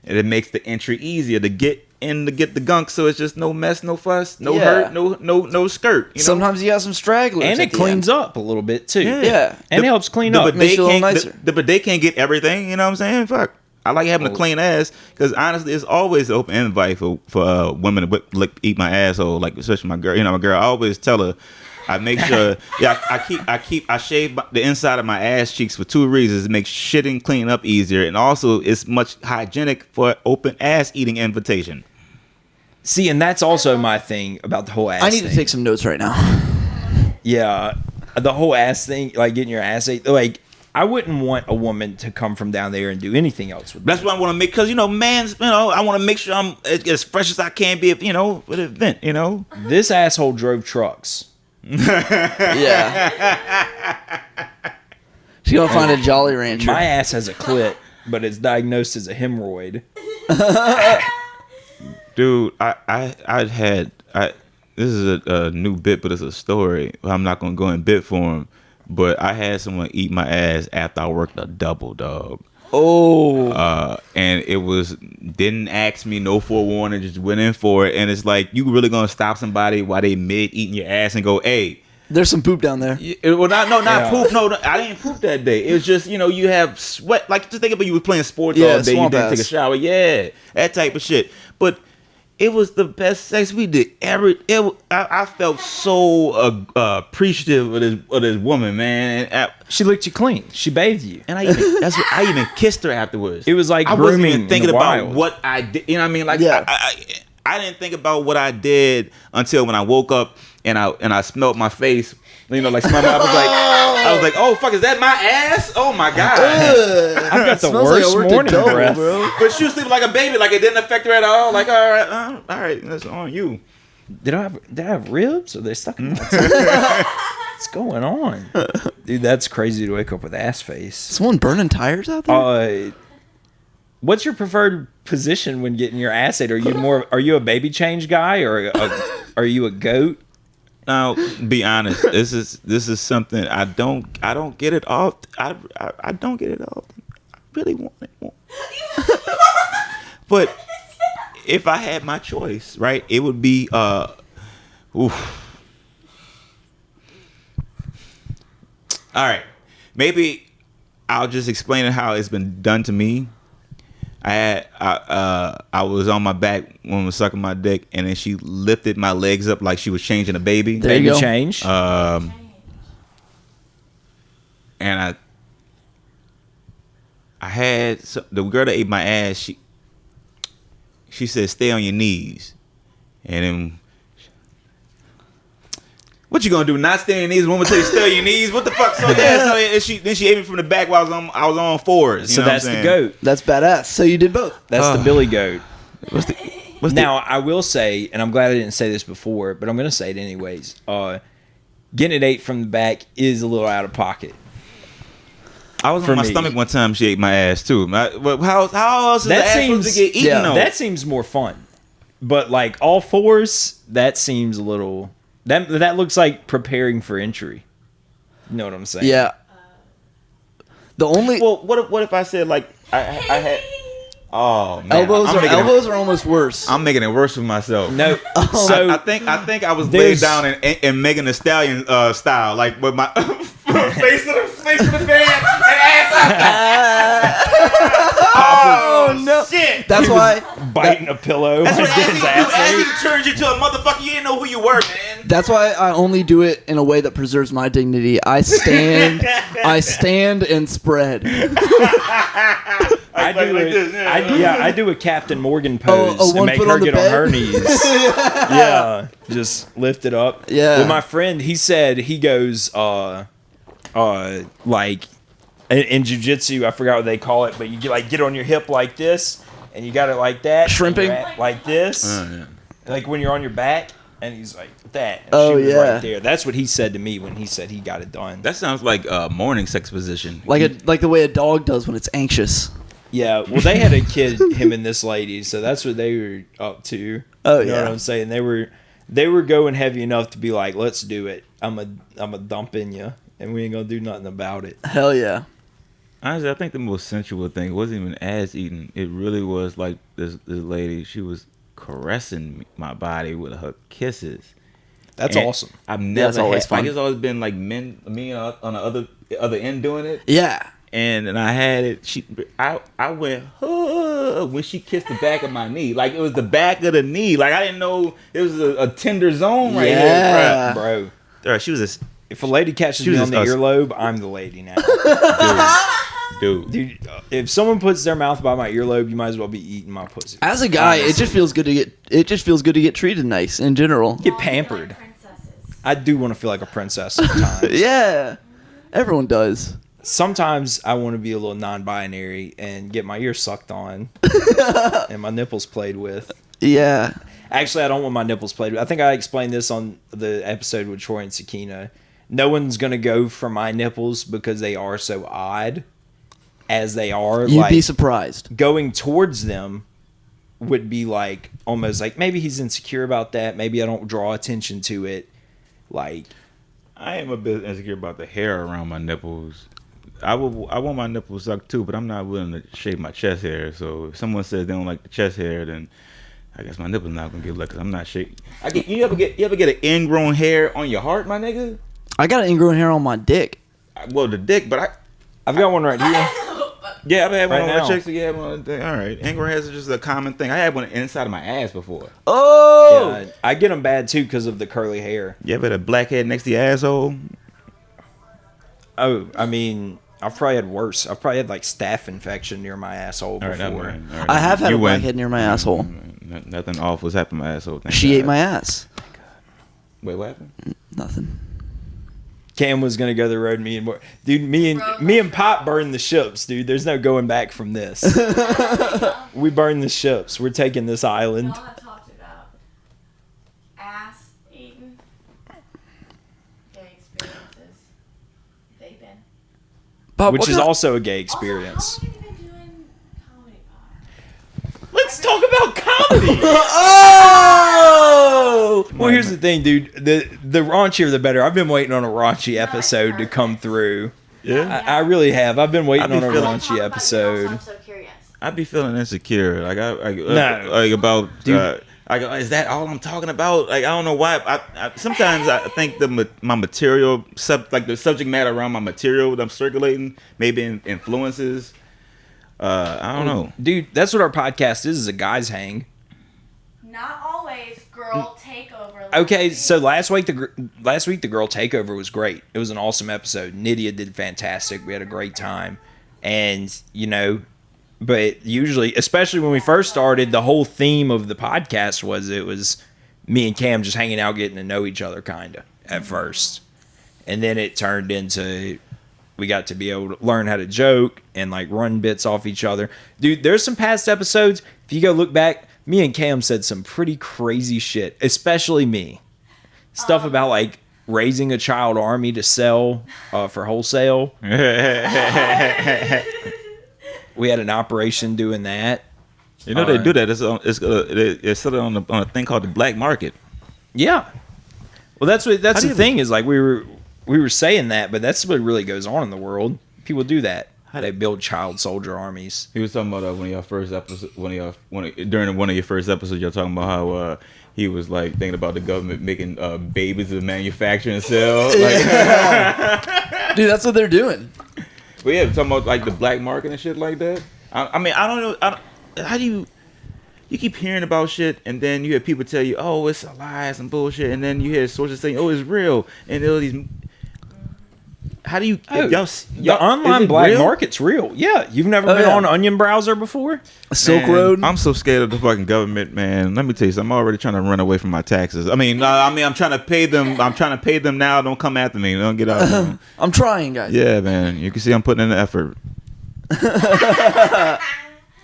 And it makes the entry easier to get in to get the gunk, so it's just no mess, no fuss, no Yeah. hurt, no skirt. You know? Sometimes you got some stragglers. And at it the cleans end. up a little bit, too. Yeah. And it helps clean the up. Makes bidet you a little can't, nicer. the bidet can't get everything. You know what I'm saying? Fuck. I like having a clean ass because honestly, it's always an open invite for women to eat my asshole. Like especially my girl. You know, my girl. I always tell her. I make sure. Yeah, I shave the inside of my ass cheeks for 2 reasons: it makes shitting clean up easier, and also it's much hygienic for open ass eating invitation. See, and that's also my thing about the whole ass I need thing. to take some notes right now. Yeah, the whole ass thing, like getting your ass ate. Like, I wouldn't want a woman to come from down there and do anything else with That's me. what I want to make, because, you know, I want to make sure I'm as fresh as I can be, you know, for the event, you know. This asshole drove trucks. Yeah. She's gonna find a Jolly Rancher. My ass has a clit, but it's diagnosed as a hemorrhoid. Dude, this is a new bit, but it's a story. I'm not going to go in bit form, but I had someone eat my ass after I worked a double, dog. Oh. And it didn't ask me, no forewarning, just went in for it. And it's like, you really going to stop somebody while they mid eating your ass and go, hey. There's some poop down there. Not poop. No, I didn't poop that day. It was just, you know, you have sweat. Like, just think about you were playing sports all day. You swamp didn't take a ass. shower. Yeah, that type of shit. But it was the best sex we did ever. I felt so appreciative of this woman, man. And She licked you clean. She bathed you. I even kissed her afterwards. It was like I wasn't grooming even thinking in the about wild. what I did. You know what I mean? Like, Yeah. I didn't think about what I did until when I woke up and I smelled my face. You know, like smelled my, I was like, oh fuck, is that my ass? Oh my god. I've got the Smells like I worst worked a morning double, breath. bro. But she was sleeping like a baby, like it didn't affect her at all. Like, all right, that's on you. Did I have ribs? Are they stuck in my tongue? What's going on? Dude, that's crazy to wake up with ass face. Someone burning tires out there? What's your preferred position when getting your ass ate? Are you a baby change guy or are you a goat? Now, be honest. This is something I don't get it off. I don't get it off. I really want it more. But if I had my choice, right, it would be oof. All right, maybe I'll just explain it how it's been done to me. I was on my back when I was sucking my dick, and then she lifted my legs up like she was changing a baby. There you Baby go. change. And I had the girl that ate my ass. She said, "Stay on your knees," and then. What you gonna do? Not stay on your knees? Woman tell you stay on your knees. What the fuck? So yeah, so then she ate me from the back while I was on fours. You So know that's what I'm the saying? goat. That's badass. So you did both. That's the Billy goat. What's Now, I will say, and I'm glad I didn't say this before, but I'm going to say it anyways. Getting it ate from the back is a little out of pocket. I was for on my me. stomach one time. She ate my ass too. How else is the ass supposed to get eaten? yeah, though? That seems more fun. but like all fours, that seems a little. That looks like preparing for entry. You know what I'm saying? Yeah. The only Well, what if I said like I had? Oh man, elbows are almost worse. I'm making it worse for myself. No. So So I think I was there's- laid down and Megan Thee Stallion style, like with my face to the fan and ass out. Oh no! Shit! That's why. biting a pillow. That's what His ass as ate. he turned you to a motherfucker. You didn't know who you were, man. That's why I only do it in a way that preserves my dignity. I stand and spread. I do like it. this, yeah. I do a Captain Morgan pose Oh, and one make foot her on the get on bed? her knees. Yeah, just lift it up. Yeah. Well, my friend, he said he goes, like in jujitsu, I forgot what they call it, but you get on your hip like this, and you got it like that, Shrimping? and you're like this, Yeah. like when you're on your back, and he's like that. And Oh, she was yeah. right there. That's what he said to me when he said he got it done. That sounds like a morning sex position. Like the way a dog does when it's anxious. Yeah, well, they had a kid, him and this lady, so that's what they were up to. Oh, You know yeah. what I'm saying? They were going heavy enough to be like, let's do it. I'm a dump in you, and we ain't gonna do nothing about it. Hell yeah. Honestly, I think the most sensual thing wasn't even ass eating. It really was like this lady. She was caressing my body with her kisses. That's And awesome. I've never That's always had, like fun. it's always been like me on the other end doing it. Yeah. And I had it. I went when she kissed the back of my knee. Like it was the back of the knee. Like I didn't know it was a tender zone right Yeah. Bro, here. She was if a lady catches She me was on the just us. earlobe, I'm the lady now. dude. Dude, if someone puts their mouth by my earlobe, you might as well be eating my pussy. As a guy, it just feels good to get treated nice in general. Get pampered. Princesses. I do want to feel like a princess sometimes. Yeah. Everyone does. Sometimes I want to be a little non-binary and get my ears sucked on and my nipples played with. Yeah. Actually, I don't want my nipples played with. I think I explained this on the episode with Troy and Sakina. No one's going to go for my nipples because they are so odd as they are. You'd like, be surprised. going towards them would be like almost like maybe he's insecure about that. Maybe I don't draw attention to it. Like, I am a bit insecure about the hair around my nipples. I want my nipples sucked too, but I'm not willing to shave my chest hair. So if someone says they don't like the chest hair, then I guess my nipples not gonna get lucky. 'Cause I'm not shaving. You ever get an ingrown hair on your heart, my nigga? I got an ingrown hair on my dick. Well, the dick, but I've got one right here. yeah, I've had one Right on now. my chicks. You have one on the dick. All right, ingrown hairs is just a common thing. I had one inside of my ass before. Oh! Yeah, I get them bad too because of the curly hair. You ever had a blackhead next to your asshole? Oh, I mean, I've probably had worse. I've probably had like staph infection near my asshole All right, before. never mind. All right, I have had you a win. blackhead near my asshole. Nothing awful has happened to my asshole. Thank She God. ate my ass. Wait, what happened? Nothing. Cam was gonna go the road. Me and Pop burned the ships, dude. There's no going back from this. We burned the ships. We're taking this island. Y'all have talked about ass eating, gay experiences, vaping. Bob, Which what is kind- also a gay experience. Also, how long have you been doing comedy pod? Let's talk about comedy. Oh! Well, here's the thing, dude. The raunchier, the better. I've been waiting on a raunchy episode to come through. Yeah, I really have. I've been waiting I be on a feeling- Talk raunchy about episode. I'm so curious. I be feeling insecure. Like No. like about. Dude. I go, is that all I'm talking about? Like I don't know why. I sometimes I think my material like the subject matter around my material that I'm circulating maybe influences. I don't know. Dude, that's what our podcast is a guys hang. Not always girl takeover. Okay, so last week the girl takeover was great. It was an awesome episode. Nydia did fantastic. We had a great time, and but usually, especially when we first started, the whole theme of the podcast was me and Cam just hanging out, getting to know each other, kinda at first, and then it turned into we got to be able to learn how to joke and like run bits off each other. Dude, there's some past episodes. If you go look back, me and Cam said some pretty crazy shit, especially me. Stuff about like raising a child army to sell for wholesale. We had an operation doing that. You know they do that. It's sort of on a thing called the black market. Yeah. Well, that's the thing is like we were saying that, but that's what really goes on in the world. People do that. They build child soldier armies. He was talking about one of your first episodes. During one of your first episodes, you're talking about how he was like thinking about the government making babies to manufacture and sell. Like, Dude, that's what they're doing. But yeah, talking about like the black market and shit like that. I mean, I don't know. How do you keep hearing about shit and then you hear people tell you, oh, it's a lie, some bullshit, and then you hear sources saying, oh, it's real, and all these. How do you? The online black market's real. Yeah, you've never been on Onion browser before? Silk Road. I'm so scared of the fucking government, man. Let me tell you something. I'm already trying to run away from my taxes. I'm trying to pay them. I'm trying to pay them now. Don't come after me. Don't get out. Man. I'm trying, guys. Yeah, man. You can see I'm putting in the effort.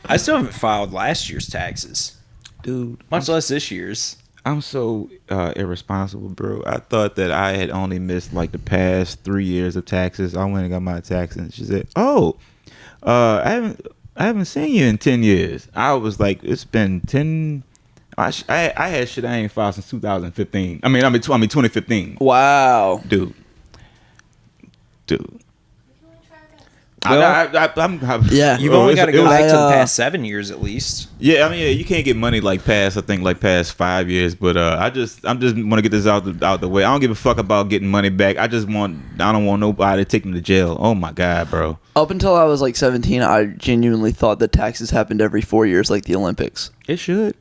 I still haven't filed last year's taxes, dude. Much less this year's. I'm so irresponsible, bro. I thought that I had only missed like the past 3 years of taxes. I went and got my taxes, and she said, "Oh, I haven't seen you in 10 years." I was like, "It's been 10." I had shit I ain't filed since 2015. I mean 2015. Wow, dude. Well, yeah. You've only got to go back to the past 7 years at least. Yeah, I mean, yeah, you can't get money like past 5 years. But I'm just want to get this out the way. I don't give a fuck about getting money back. I don't want nobody to take me to jail. Oh my god, bro. Up until I was like 17, I genuinely thought that taxes happened every 4 years, like the Olympics. It should.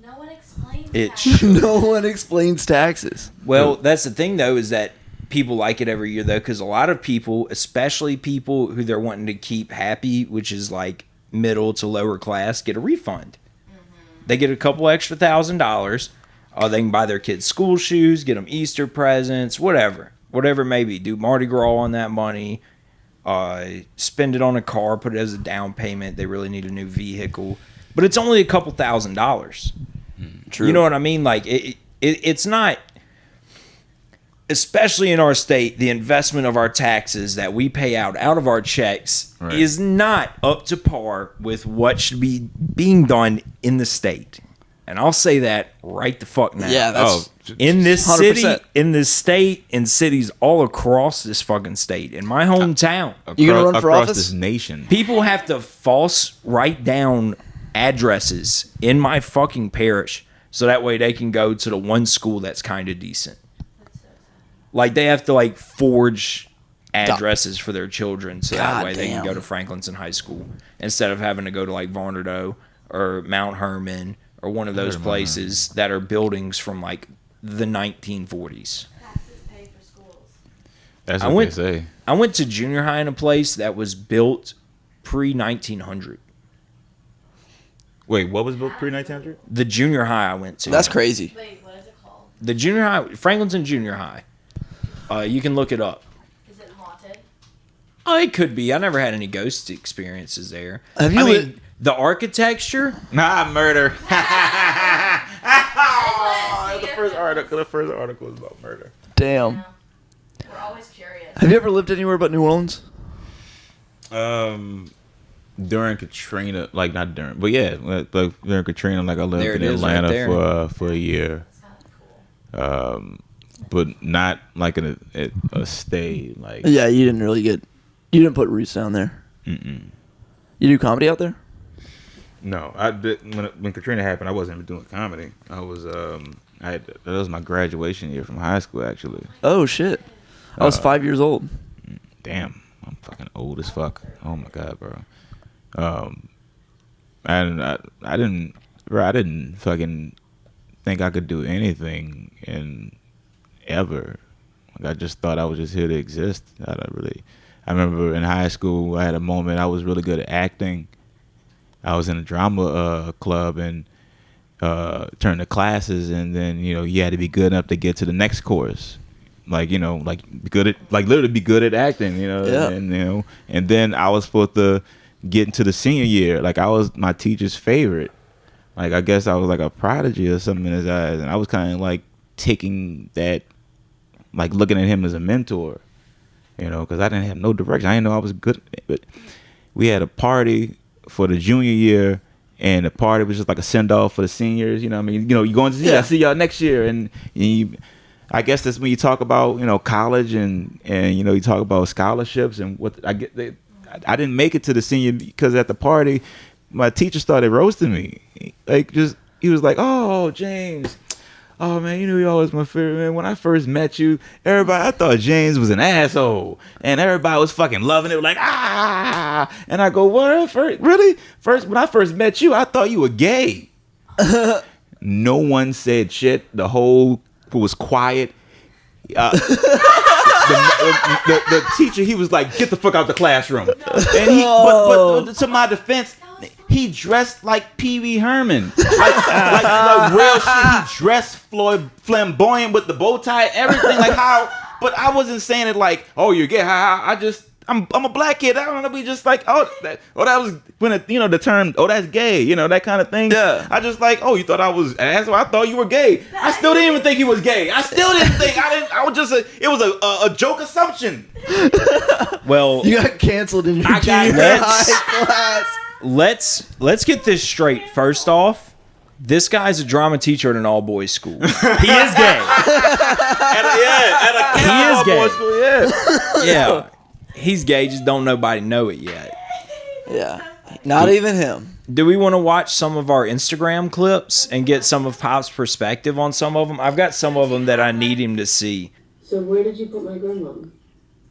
No one explains No one explains taxes. Well, that's the thing though, is that people like it every year though, because a lot of people, especially people who they're wanting to keep happy, which is like middle to lower class, get a refund. They get a couple extra $1,000. They can buy their kids school shoes, get them Easter presents, whatever it may be. Do Mardi Gras on that money, spend it on a car, put it as a down payment. They really need a new vehicle, but it's only a couple $1,000. True. You know what I mean? Like it's not. Especially in our state, the investment of our taxes that we pay out of our checks is not up to par with what should be being done in the state. And I'll say that right the fuck now. Yeah, that's in this 100%. city, in this state, in cities all across this fucking state, in my hometown. You gonna run for across office? this nation. People have to false write down addresses in my fucking parish so that way they can go to the one school that's kind of decent. Like, they have to, like, forge addresses for their children so that way they can go to Franklinton High School instead of having to go to, like, Varnado or Mount Herman or one of those places that are buildings from, like, the 1940s. Taxes pay for schools. That's what they say. I went to junior high in a place that was built pre-1900. Wait, what was built pre-1900? The junior high I went to. That's crazy. Wait, what is it called? The junior high, Franklinton Junior High. You can look it up. Is it haunted? Oh, it could be. I never had any ghost experiences there. Have you? I mean, the architecture. Nah, murder. Oh, The first article was about murder. Damn. Yeah. We're always curious. Have you ever lived anywhere but New Orleans? During Katrina, like not during, but yeah, like during Katrina, like I lived There in it is right Atlanta there. for a year. It's kind of cool. But not like in a stay. Like Yeah, you didn't put roots down there. You do comedy out there? no, I did when Katrina happened. I wasn't even doing comedy. I was that was my graduation year from high school actually. Oh shit! I was 5 years old. Damn, I'm fucking old as fuck. Oh my god, bro. And I didn't fucking think I could do anything ever. Like, I just thought I was just here to exist. I remember in high school I had a moment I was really good at acting. I was in a drama club and turned to classes, and then you had to be good enough to get to the next course. Like literally be good at acting. Yeah. And then I was supposed to get into the senior year. Like, I was my teacher's favorite. Like, I guess I was like a prodigy or something in his eyes, and I was kind of like taking that, like looking at him as a mentor, because I didn't have no direction. I didn't know I was good. But we had a party for the junior year, and the party was just like a send off for the seniors. You know, what I mean, you know, you going to see, I see y'all next year, and I guess that's when you talk about, you know, college and you know, you talk about scholarships and what I get. I didn't make it to the senior because at the party, my teacher started roasting me. Like, he was like, "Oh, James, oh man, you know you always my favorite, man. When I first met you, I thought James was an asshole, and everybody was fucking loving it, like ah." And I go, "What? Really? When I first met you, I thought you were gay." No one said shit. The whole was quiet. The teacher, he was like, "Get the fuck out the classroom." And but to my defense, he dressed like Pee Wee Herman, like real shit. He dressed flamboyant with the bow tie, everything. Like how? But I wasn't saying it like, "Oh, you're gay." I'm a black kid. I don't know. Be just like, that was when the term, "Oh, that's gay," that kind of thing. Yeah. I just like, "Oh, you thought I was an asshole? I thought you were gay." I still didn't even think he was gay. I still didn't think. I was just it was a joke assumption. Well, You got canceled in your I got junior next. high class. let's get this straight. First off, this guy's a drama teacher at an all boys school. He is gay. At a He is gay. boys school, yeah. Yeah, he's gay. Just don't nobody know it yet. Yeah. Not even him. Do we want to watch some of our Instagram clips and get some of Pop's perspective on some of them? I've got some of them that I need him to see. So where did you put my grandmom?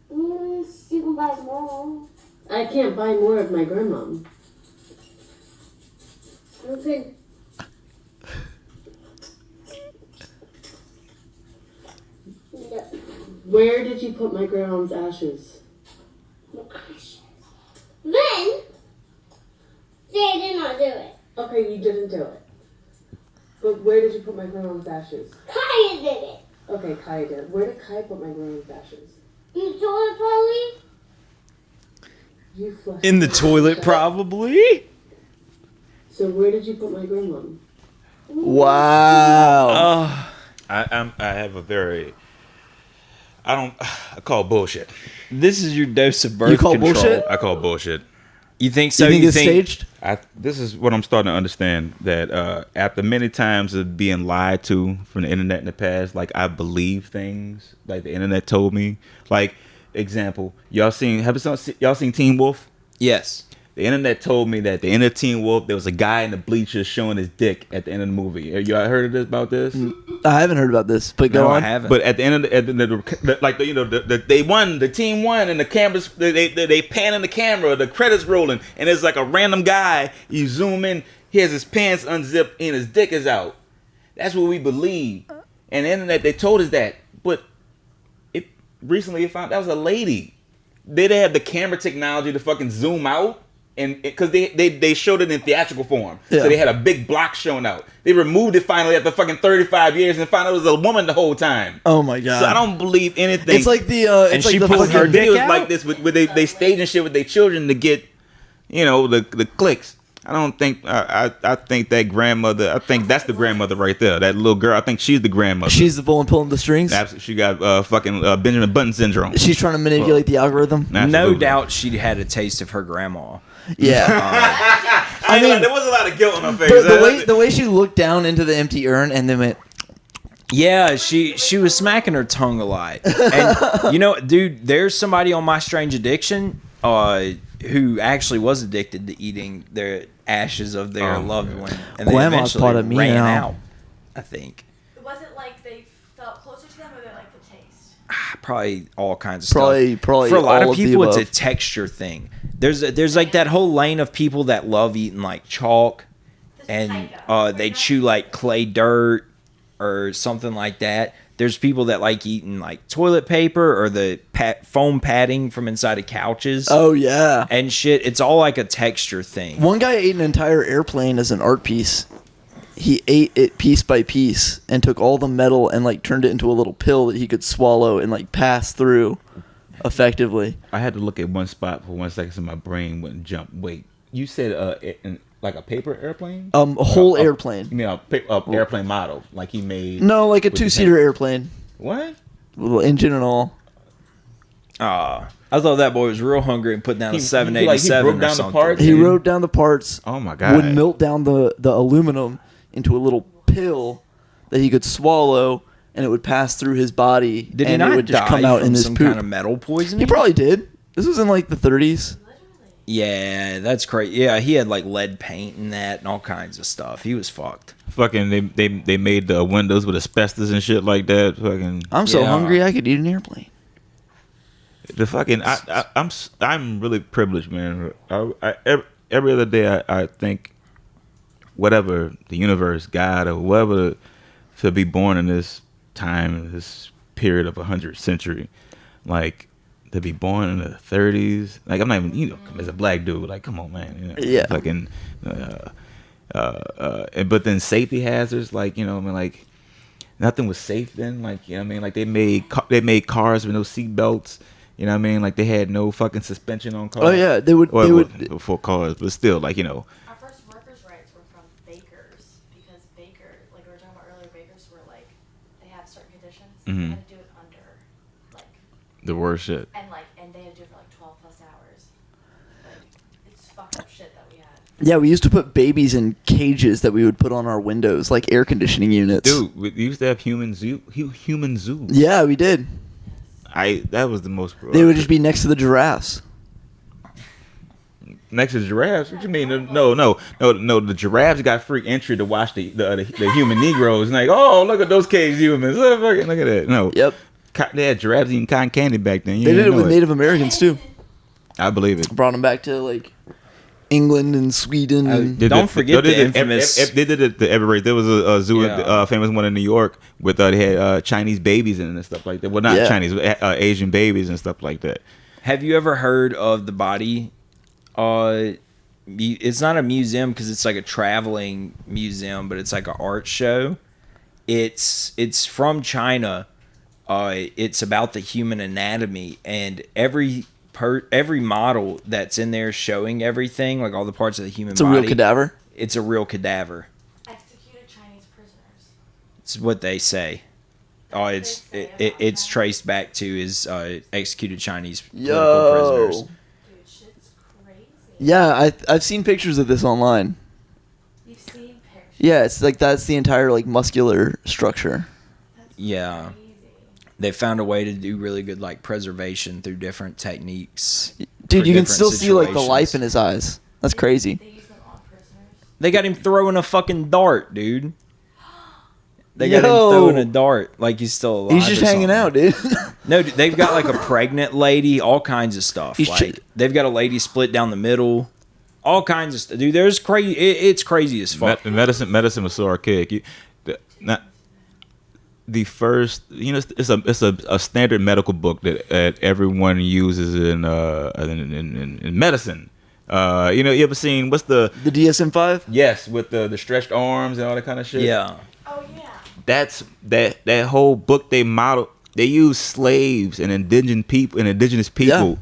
You can buy more. I can't buy more of my grandmom. Okay. Yeah. Where did you put my grandmom's ashes? Then, they did not do it. Okay, you didn't do it. But where did you put my grandmom's ashes? Kaya did it. Okay, Kaya did. Where did Kaya put my grandmom's ashes? You saw it probably? You flushed In the it. toilet, probably. So where did you put my grandmom? Wow. I have a very I call bullshit. This is your dose of birth You call control. bullshit? I call bullshit. You think so? You think it's staged? This is what I'm starting to understand, that after many times of being lied to from the internet in the past, like I believe things like the internet told me. Like, example, y'all seen Teen Wolf? Yes. The internet told me that the end of Teen Wolf, there was a guy in the bleachers showing his dick at the end of the movie. Have y'all heard about this? I haven't heard about this, but go No, I on. haven't. But at the end of they won, the team won, and the cameras they pan in the camera, the credits rolling, and it's like a random guy. You zoom in, he has his pants unzipped and his dick is out. That's what we believe. And the internet, they told us that, but recently it found that was a lady. They didn't have the camera technology to fucking zoom out. And because they showed it in theatrical form, Yeah. so they had a big block showing out. They removed it finally after fucking 35 years and found out it was a woman the whole time. Oh my god. So I don't believe anything. It's like the And it's she like the pulled her fucking dick videos out? like this where they staging shit with their children to get, the clicks. I don't think I think that grandmother. I think that's the grandmother right there. That little girl. I think she's the grandmother. She's the one pulling the strings. Absolutely. She got fucking Benjamin Button syndrome. She's trying to manipulate the algorithm. No Absolutely. doubt she had a taste of her grandma. Yeah. I mean, there was a lot of guilt on her face. But the way she looked down into the empty urn and then went, Yeah, she was smacking her tongue a lot. And dude, there's somebody on My Strange Addiction who actually was addicted to eating the ashes of their loved one, and they Grandma's eventually part of me ran now. out. I think It wasn't like they felt closer to them or they liked the taste. probably all kinds of Probably stuff. For a lot all of of the people, it's a above. texture thing. There's like that whole lane of people that love eating like chalk, and they chew like clay dirt or something like that. There's people that like eating like toilet paper or the foam padding from inside of couches. oh yeah. And shit. It's all like a texture thing. One guy ate an entire airplane as an art piece. He ate it piece by piece and took all the metal and like turned it into a little pill that he could swallow and like pass through effectively. I had to look at one spot for 1 second so my brain wouldn't jump. Wait, you said like a paper airplane? A whole airplane. You mean a airplane model, like he made? No, like a with the 2-seater tank. airplane. What? Little engine and all. I thought that boy was real hungry and put down a 787 broke or down the something. parts? He Dude. wrote down the parts. Oh my god! Would melt down the aluminum into a little pill that he could swallow, and it would pass through his body. Did he and not it would just die come out from in this some poop. kind of metal poisoning? He probably did. This was in like the 30s. Yeah, that's crazy. Yeah, he had like lead paint and that and all kinds of stuff. He was fucked. Fucking, they made the windows with asbestos and shit like that. Fucking, I'm so Yeah. hungry I could eat an airplane. the fucking. I'm really privileged, man. Every other day I think, whatever the universe, God, or whatever, to be born in this time, this period of 100th century, like. To be born in the 30s, like I'm not even, as a black dude, like come on, man, Yeah. fucking, but then safety hazards, like I mean, like nothing was safe then, like I mean, like they made cars with no seat belts, I mean, like they had no fucking suspension on cars. Oh yeah, they would. Before cars, but still, like Our first workers' rights were from bakers because like we were talking about earlier, bakers were like, they have certain conditions. Mhm. They had to do it under, like, the worst shit. and they had to do it for like 12 plus hours. Like, it's fucked up shit that we had. Yeah, we used to put babies in cages that we would put on our windows, like air conditioning units. Dude, we used to have human zoo. Yeah, we did. That was the most. They would just be next to the giraffes. Next to giraffes? What you mean? No. The giraffes got free entry to watch the human Negroes. And like, oh, look at those caged humans. Look at that. No. Yep. They had giraffes eating cotton candy back then. They did it with Native Americans too. I believe it. Brought them back to like England and Sweden. And Don't forget the infamous. They did it the Everett. There was a zoo, Yeah. famous one in New York, with they had Chinese babies in it and stuff like that. Well, not Yeah. Chinese, Asian babies and stuff like that. Have you ever heard of the body? It's not a museum because it's like a traveling museum, but it's like an art show. It's from China. It's about the human anatomy, and every model that's in there showing everything, like all the parts of the human it's a body. real cadaver. It's a real cadaver. Executed Chinese prisoners. It's what they say. It's traced back to his executed Chinese political prisoners. Dude, shit's crazy. Yeah, I've seen pictures of this online. You've seen pictures. Yeah, it's like that's the entire like muscular structure. That's Yeah. crazy. They found a way to do really good like preservation through different techniques. Dude, for you can different still see like the situations. life in his eyes. That's crazy. They use them on prisoners. They got him throwing a fucking dart, dude. They got Yo. him throwing a dart like he's still alive. He's just or hanging something. out, dude. No, dude, they've got like a pregnant lady, all kinds of stuff. He's Like they've got a lady split down the middle, all kinds of stuff. Dude, there's crazy. It's crazy as fuck. Medicine was so archaic. The first, it's a standard medical book that everyone uses in medicine. You ever seen what's the DSM-5? yes with the stretched arms and all that kind of shit? Yeah. Oh yeah. That's that whole book they use slaves and indigenous people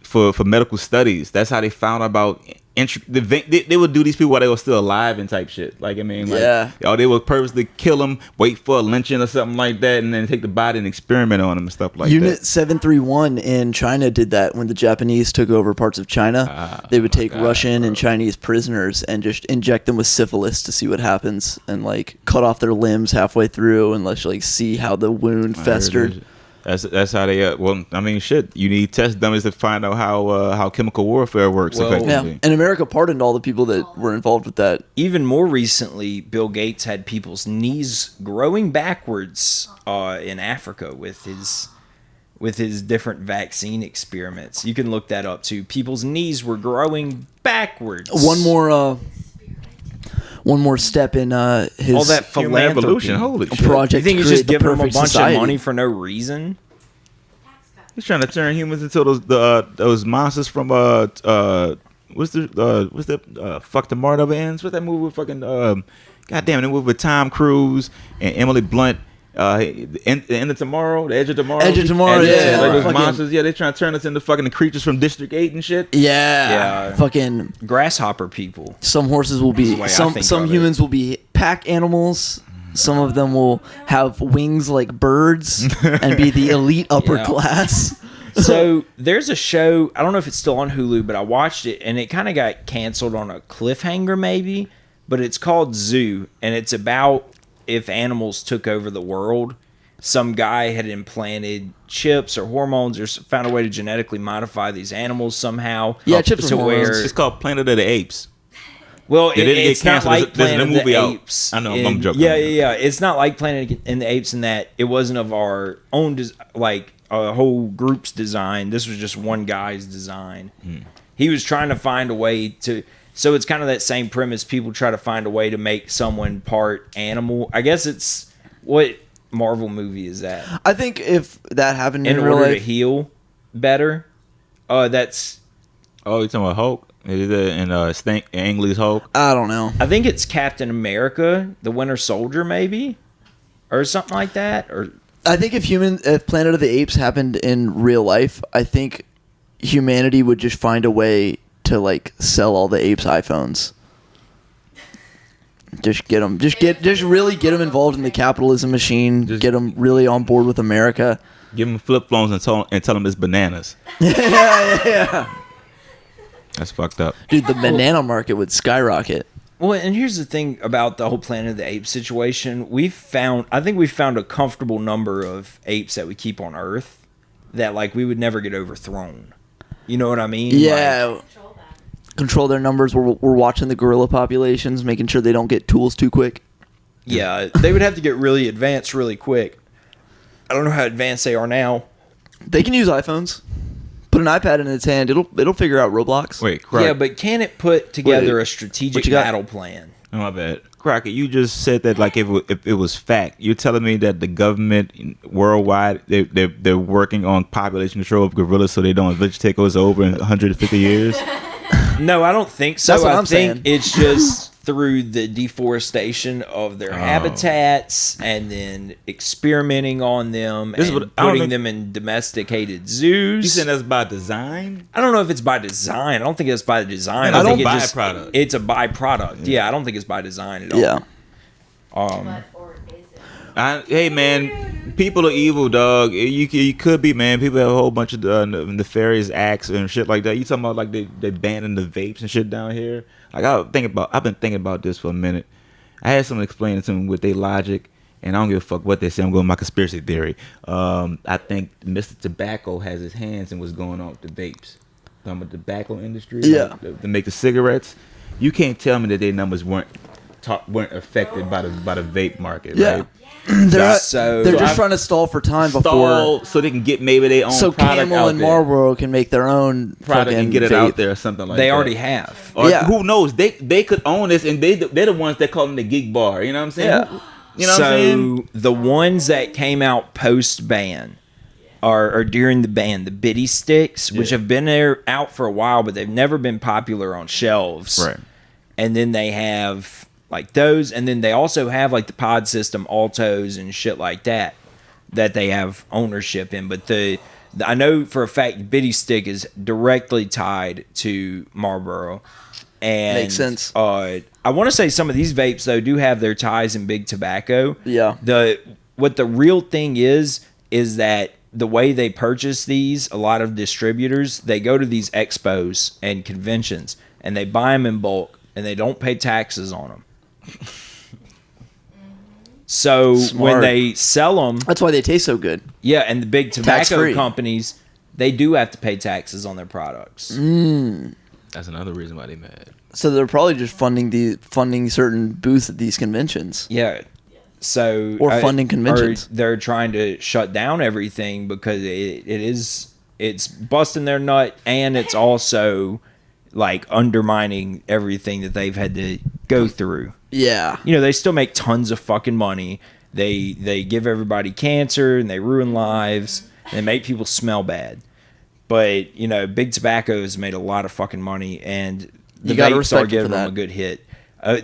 for medical studies. That's how they found about they would do these people while they were still alive and type shit. Like I mean, like, Yeah. they would purposely kill them, wait for a lynching or something like that, and then take the body and experiment on them and stuff like Unit that. 731 in China did that when the Japanese took over parts of China. They would take Russian and Chinese prisoners and just inject them with syphilis to see what happens, and like cut off their limbs halfway through and let's like see how the wound festered. That's how they. Well, I mean, shit. You need test dummies to find out how chemical warfare works Well, effectively. Yeah, and America pardoned all the people that were involved with that. Even more recently, Bill Gates had people's knees growing backwards in Africa with his different vaccine experiments. You can look that up too. People's knees were growing backwards. One more step in his All that Human philanthropy. evolution. Holy shit. project. You think to he's just create the giving them a perfect bunch society. of money for no reason? Tax cut. He's trying to turn humans into those monsters from what's that fuck the Marta ends? What's that movie with fucking goddamn it movie with Tom Cruise and Emily Blunt? The end of tomorrow, the edge of tomorrow. Edge of Tomorrow, yeah. Like those Fucking- monsters, yeah, they trying to turn us into fucking creatures from District 8 and shit. Yeah. Fucking Grasshopper people. some horses will That's be the way I some think some of it. humans will be pack animals. Some of them will have wings like birds and be the elite upper Yeah. class. So there's a show, I don't know if it's still on Hulu, but I watched it and it kind of got canceled on a cliffhanger maybe, but it's called Zoo, and it's about if animals took over the world. Some guy had implanted chips or hormones or found a way to genetically modify these animals somehow. Yeah, chips to or hormones. where, It's called Planet of the Apes. well, Did it get it's not canceled? like There's a Planet new of the movie out. Apes. I know, I'm joking. Yeah. It's not like Planet of the Apes in that it wasn't of our own, like a whole group's design. This was just one guy's design. He was trying to find a way to. So it's kind of that same premise. People try to find a way to make someone part animal. I guess it's what Marvel movie is that? I think if that happened in In real order to life, heal better. That's. Oh, you talking about Hulk? Is it in Ang Lee's Hulk? I don't know. I think it's Captain America, the Winter Soldier, maybe, or something like that. Or I think if Planet of the Apes happened in real life, I think humanity would just find a way to like sell all the apes iPhones. Just get them. Just really get them involved in the capitalism machine. Get them really on board with America. Give them flip phones and tell them it's bananas. Yeah. That's fucked up. Dude, the banana market would skyrocket. well, and here's the thing about the whole Planet of the Apes situation. I think we've found a comfortable number of apes that we keep on Earth that like we would never get overthrown. You know what I mean? Yeah. Like, Control that. Control their numbers. We're watching the gorilla populations, making sure they don't get tools too quick. yeah, they would have to get really advanced really quick. I don't know how advanced they are now. They can use iPhones. Put an iPad in its hand. It'll figure out Roblox. Wait, Crockett. Yeah, but can it put together Wait, a strategic you got? battle plan? Oh, my bad. Crockett, you just said that like if it was fact. You're telling me that the government worldwide, they're working on population control of gorillas so they don't eventually take us over in 150 years? No, I don't think so. That's what I I'm think saying. it's just through the deforestation of their Oh. habitats and then experimenting on them This is and what- I don't putting think- them in domesticated zoos. You saying that's by design? I don't know if it's by design. I don't think it's by design. I I think don't- it just, byproduct. it's a byproduct. Yeah, I don't think it's by design at all. Yeah. But or is it? Hey man, people are evil, dog. You could be, man. People have a whole bunch of nefarious acts and shit like that. You talking about like they banning the vapes and shit down here? Like I've been thinking about this for a minute. I had someone explain it to me with their logic, and I don't give a fuck what they say. I'm going with my conspiracy theory. I think Mr. Tobacco has his hands in what's going on with the vapes. Talking about the tobacco industry, Yeah. like, to make the cigarettes. You can't tell me that their numbers weren't affected by the vape market, Yeah. right? They're So- just I've- trying to stall for time before, Stall so they can get maybe their own so product Camel out and there. Marlboro can make their own Product fucking and get it vape. out there or something like that. They already have. Or Yeah. who knows? They could own this, and they're the ones that call them the geek bar. You know what I'm saying? Yeah. You know so what I'm saying? the ones that came out post ban or during the ban, the Bitty Sticks, which Yeah. have been out for a while, but they've never been popular on shelves. Right. And then they have like those, and then they also have like the pod system altos and shit like that they have ownership in. But I know for a fact Bitty Stick is directly tied to Marlboro. And Makes sense. I want to say some of these vapes though do have their ties in big tobacco. Yeah. What the real thing is that the way they purchase these, a lot of distributors, they go to these expos and conventions and they buy them in bulk and they don't pay taxes on them. So when Smart. they sell them, That's why they taste so good. yeah, and the big tobacco Tax-free. companies, they do have to pay taxes on their products. That's another reason why they mad. So they're probably just funding certain booths at these conventions. Yeah. So Or funding conventions. or they're trying to shut down everything because it's busting their nut, and it's also like undermining everything that they've had to go through. Yeah. You know, they still make tons of fucking money. They give everybody cancer and they ruin lives. And they make people smell bad. But, you know, Big Tobacco has made a lot of fucking money, and the You gotta vapes respect are it for giving them that. a good hit.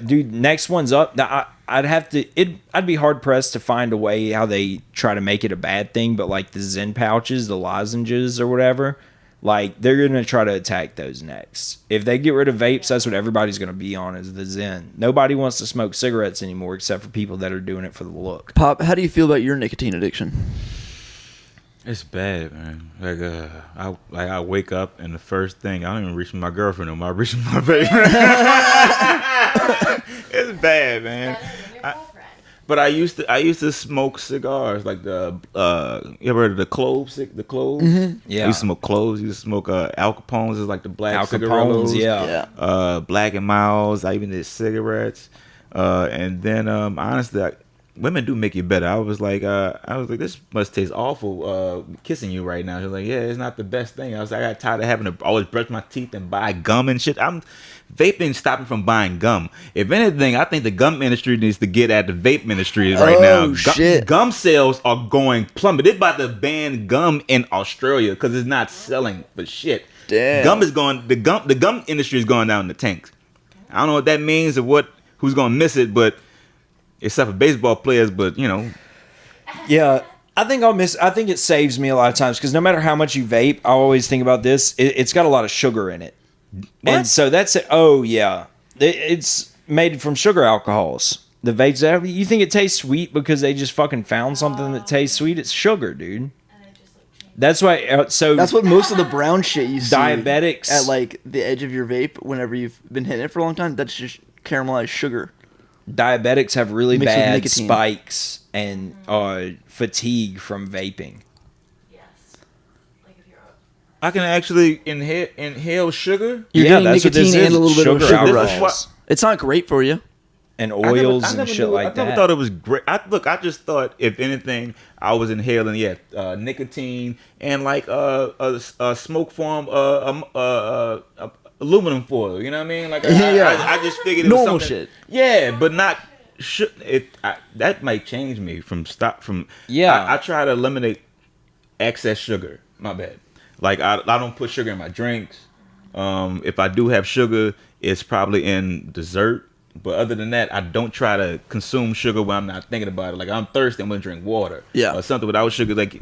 Dude, next one's up. Now, I'd be hard pressed to find a way how they try to make it a bad thing, but like the Zen pouches, the lozenges or whatever, like they're going to try to attack those next. If they get rid of vapes, that's what everybody's going to be on is the Zen. Nobody wants to smoke cigarettes anymore except for people that are doing it for the look. Pop, how do you feel about your nicotine addiction? It's bad, man. I wake up and the first thing I don't even reach for my girlfriend anymore. I reach for my baby. It's bad, man. Better than your girlfriend. But I used to smoke cigars like the you ever heard of the cloves? The cloves? Yeah. I used to smoke cloves. I used to smoke Al Capone's, is like the black Al cigarillos. Capone's, yeah. Black and Miles. I even did cigarettes. And then honestly, women do make you better. I was like, this must taste awful kissing you right now. She was like, yeah, it's not the best thing. I was like, I got tired of having to always brush my teeth and buy gum and shit. Vaping stopped me from buying gum. If anything, I think the gum industry needs to get at the vape industry right now. Shit. Gum sales are going plummet. They're about to ban gum in Australia because it's not selling for shit. Damn. The gum industry is going down the tanks. I don't know what that means or who's gonna miss it, but except for baseball players, but you know. Yeah, I think it saves me a lot of times because no matter how much you vape, I always think about this. It's got a lot of sugar in it, and so that's it. Oh yeah, it's made from sugar alcohols. The vapes, you think it tastes sweet because they just fucking found something that tastes sweet? It's sugar, dude. And they just like change. That's why. So That's what most of the brown shit you see diabetics at like the edge of your vape whenever you've been hitting it for a long time. That's just caramelized sugar. Diabetics have really Mixed with bad nicotine. spikes and fatigue from vaping. Yes. Like if you're I can actually inhale sugar. You're Yeah, getting that's what this nicotine and is, a little bit of sugar sugar alcohols. rush. It's not great for you. And I never- oils I and never shit knew- like I never that. thought it was great. I just thought if anything, I was inhaling nicotine and like a smoke form aluminum foil. You know what I mean? Like I just figured it was Normal something- shit. Yeah, but not. That might change me Yeah. I try to eliminate excess sugar. My bad. Like I don't put sugar in my drinks. If I do have sugar, it's probably in dessert. But other than that, I don't try to consume sugar when I'm not thinking about it. Like I'm thirsty, I'm gonna drink water. Yeah. Or something without sugar. Like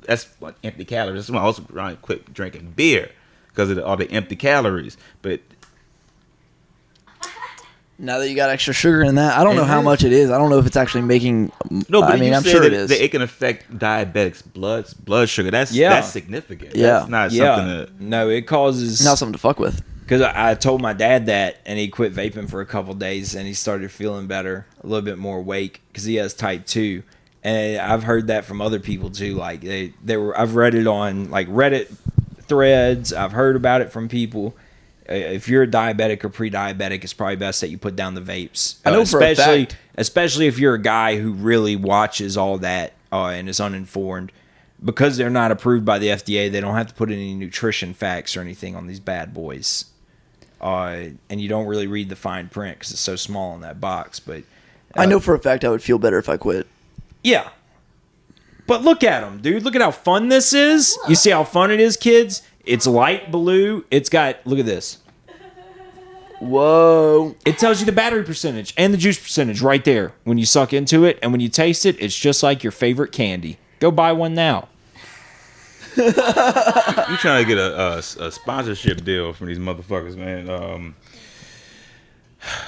that's like empty calories. That's why I also quit drinking beer because of all the empty calories. But Now that you got extra sugar in that, I don't know how much it is. I don't know if it's actually making. no, but I mean, you I'm said sure that, it is. that it can affect diabetics' blood sugar. That's significant. Yeah. That's not something to. No, it causes. Not something to fuck with. Because I told my dad that, and he quit vaping for a couple days, and he started feeling better, a little bit more awake, because he has type 2. And I've heard that from other people too. Like I've read it on like Reddit threads. I've heard about it from people. If you're a diabetic or pre-diabetic, it's probably best that you put down the vapes. I know for a fact. Especially if you're a guy who really watches all that and is uninformed. Because they're not approved by the FDA, they don't have to put any nutrition facts or anything on these bad boys. And you don't really read the fine print because it's so small in that box. But I know for a fact I would feel better if I quit. yeah. But look at them, dude. Look at how fun this is. You see how fun it is, kids? It's light blue. It's got, look at this. Whoa. It tells you the battery percentage and the juice percentage right there. When you suck into it and when you taste it, it's just like your favorite candy. Go buy one now. You trying to get a sponsorship deal from these motherfuckers, man?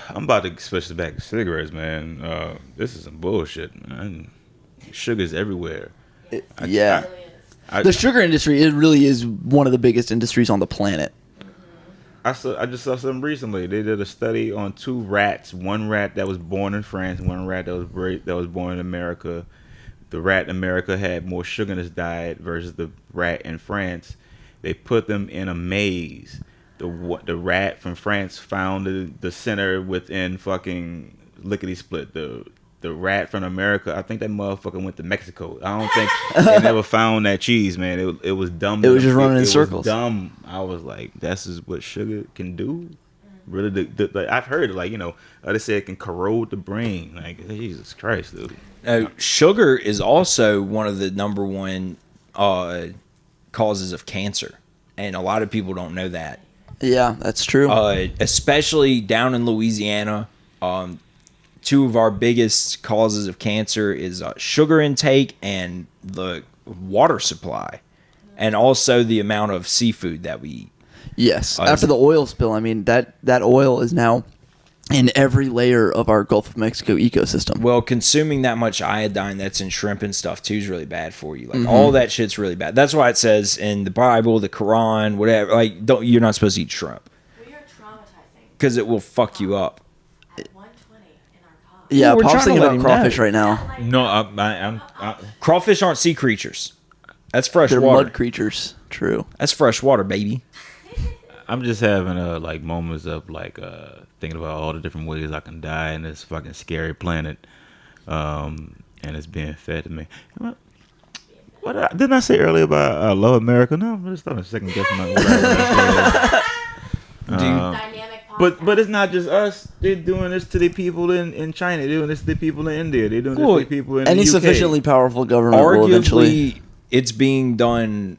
I'm about to switch back to cigarettes, man. This is some bullshit, man. Sugar's everywhere. Yeah. really is. The sugar industry, it really is one of the biggest industries on the planet. I just saw something recently. They did a study on 2 rats. One rat that was born in France, one rat that was born in America. The rat in America had more sugar in his diet versus the rat in France. They put them in a maze. The rat from France found the center within fucking lickety split. The rat from America, I think that motherfucker went to Mexico. I don't think they never found that cheese, man. It was dumb. It was just running in was circles. dumb. I was like, this is what sugar can do. Really, like, I've heard like they say it can corrode the brain. Like Jesus Christ, dude. Sugar is also one of the number one causes of cancer, and a lot of people don't know that. Yeah, that's true. Especially down in Louisiana, 2 of our biggest causes of cancer is sugar intake and the water supply, and also the amount of seafood that we eat. Yes. After the oil spill, I mean that oil is now in every layer of our Gulf of Mexico ecosystem. Well, consuming that much iodine that's in shrimp and stuff too is really bad for you. Like all that shit's really bad. That's why it says in the Bible, the Quran, whatever. Like, you're not supposed to eat shrimp We are traumatizing. because it will fuck you up. At 120 in our pod. Yeah, we're Pop's trying to thinking let about him crawfish know. right now. No, I'm Crawfish aren't sea creatures. That's fresh They're water. mud creatures. True. That's fresh water, baby. I'm just having like moments of like thinking about all the different ways I can die in this fucking scary planet, and it's being fed to me. Didn't I say earlier about I love America? No, I'm just starting to second guess my. Dynamic But it's not just us. They're doing this to the people in China. They're doing this to the people in India. They're doing this to the people in Any the UK. sufficiently powerful government will eventually. Arguably, it's being done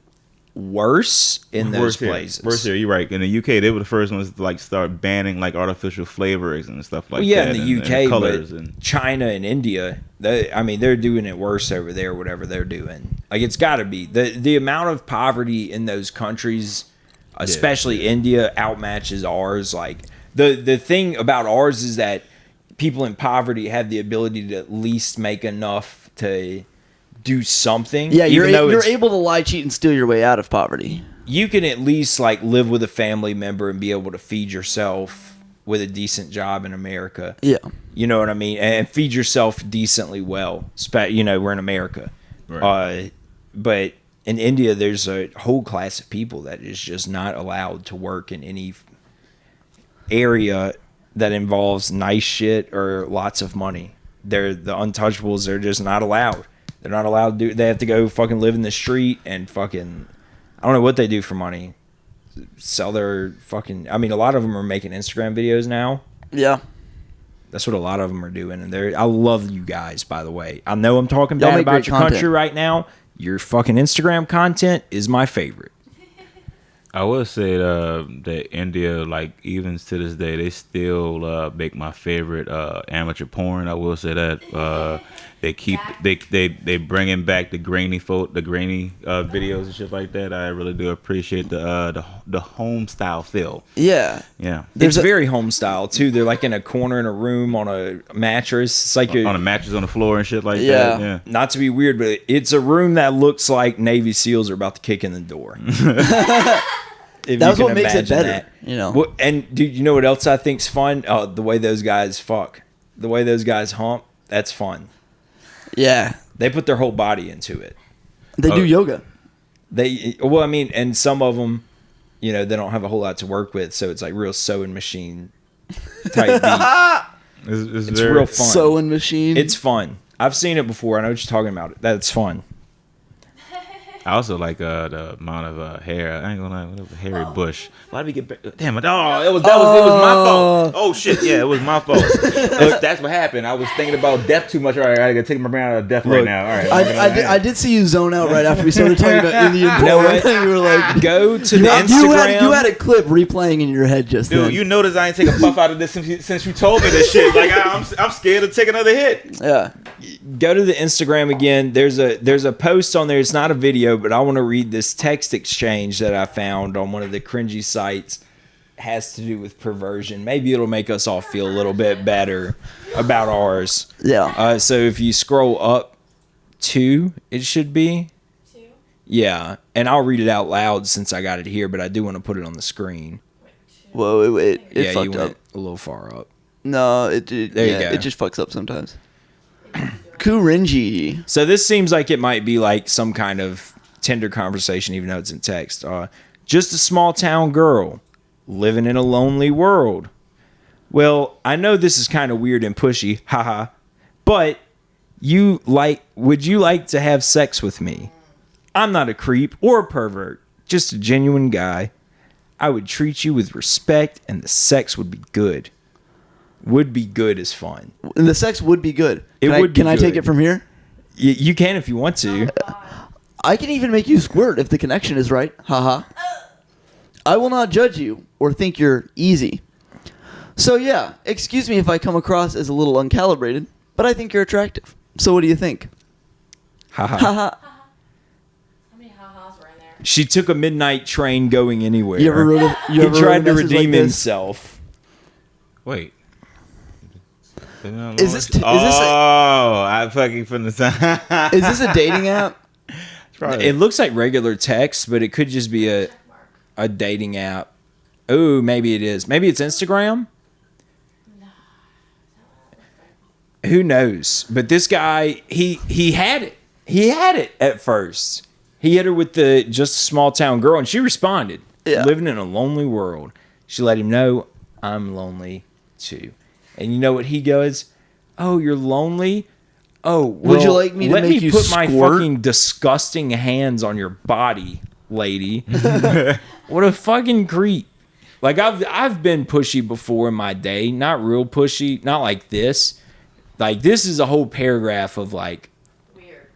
worse in those Worse here. places. Worse here, you're right. In the UK, they were the first ones to like start banning like artificial flavorings and stuff like Well, yeah, that. in the and UK, colors but and China and India, they're doing it worse over there. Whatever they're doing, like it's got to be the amount of poverty in those countries, especially India, outmatches ours. Like the thing about ours is that people in poverty have the ability to at least make enough to do something. Yeah, even though you're it's- able to lie, cheat, and steal your way out of poverty. you can at least like live with a family member and be able to feed yourself with a decent job in America. Yeah. You know what I mean? And feed yourself decently well. We're in America. Right. But in India, there's a whole class of people that is just not allowed to work in any area that involves nice shit or lots of money. They're the untouchables. They're just not allowed. They're not allowed to do. They have to go fucking live in the street and fucking. I don't know what they do for money. Sell their fucking. I mean, a lot of them are making Instagram videos now. Yeah. That's what a lot of them are doing, and I love you guys. By the way, I know I'm talking Y'all bad make about great your content. country right now. Your fucking Instagram content is my favorite. I would say that India, like even to this day, they still make my favorite amateur porn. I will say that they keep they bringing back the grainy videos and shit like that. I really do appreciate the home style feel. Yeah. Yeah, It's very home style too. They're like in a corner in a room on a mattress. It's like on a mattress on the floor and shit like Yeah. that. Yeah. not to be weird, but it's a room that looks like Navy SEALs are about to kick in the door. If That's you what can makes it imagine better, that. you know. Well, and dude, you know what else I think's fun? The way those guys fuck, the way those guys hump. That's fun. Yeah. They put their whole body into it. They do yoga. And some of them, they don't have a whole lot to work with, so it's like real sewing machine type beat. It's It's very, real fun. Sewing machine. It's fun. I've seen it before. I know what you're talking about. That's fun. I also like the amount of hair. I ain't gonna lie, whatever, hairy bush. Why did we get back? Damn it! Oh, it was my fault. Oh shit! Yeah, it was my fault. That's what happened. I was thinking about death too much. All right, I gotta take my brain out of death right now. All right. I did see you zone out right after we started talking about Indian porn. You know what? You were like, Go to the you Instagram. had a clip replaying in your head just Dude, then. you notice I ain't take a puff out of this since you told me this shit. Like I'm scared to take another hit. Yeah. Go to the Instagram again. There's a post on there. It's not a video, but I want to read this text exchange that I found on one of the cringy sites. Has to do with perversion. Maybe it'll make us all feel a little bit better about ours. Yeah. So if you scroll up to, it should be. Two. Yeah, and I'll read it out loud since I got it here, but I do want to put it on the screen. Whoa, it Yeah, you fucked went up. a little far up. No, There you go. it just fucks up sometimes. Kurinji. So this seems like it might be like some kind of Tinder conversation, even though it's in text. Just a small town girl living in a lonely world. Well, I know this is kind of weird and pushy, haha, but would you like to have sex with me? I'm not a creep or a pervert, just a genuine guy. I would treat you with respect and the sex would be good. Would be good is fun. And the sex would be good. It would be Can I take good. it from here? You can if you want to. I can even make you squirt if the connection is right. Haha. I will not judge you or think you're easy. So yeah, excuse me if I come across as a little uncalibrated, but I think you're attractive. So what do you think? Haha. Haha. How many ha-has were in there? She took a midnight train going anywhere. You ever wrote a, you He ever wrote a tried to message redeem like this? himself. Wait, Is this I fucking from the side. is this a dating app? It looks like regular text, but it could just be a dating app. Oh, maybe it is. Maybe it's Instagram. Who knows? But this guy, he had it. He had it at first. He hit her with the just a small town girl, and she responded. Yeah. Living in a lonely world. She let him know, I'm lonely too. And you know what he goes? Oh, you're lonely? Oh, well, Would you like me to let make me you put my squirt? fucking disgusting hands on your body, lady. What a fucking creep. Like I've been pushy before in my day, not real pushy, not like this. Like this is a whole paragraph of like Weird.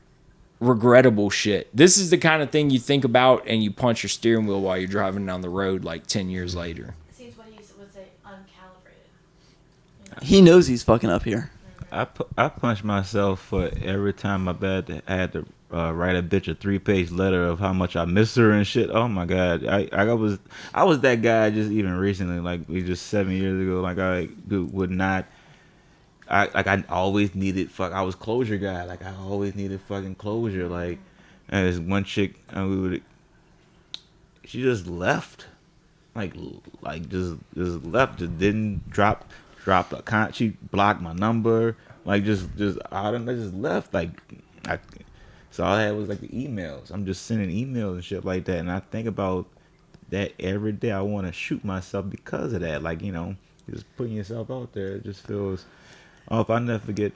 regrettable shit. This is the kind of thing you think about and you punch your steering wheel while you're driving down the road like 10 years later. It seems what he would say uncalibrated. He knows he's fucking up here. I punched myself for every time I had to write a bitch a 3-page letter of how much I miss her and shit. Oh my god, I was that guy just even recently, like just 7 years ago. Like I would not. I always needed I was closure guy. Like I always needed fucking closure. Like and this one chick, she just left. Like just left. Just didn't drop a she blocked my number. Like just I just left. Like so all I had was like the emails. I'm just sending emails and shit like that. And I think about that every day. I want to shoot myself because of that. Like, you know, just putting yourself out there. It just feels. Oh, if I never forget,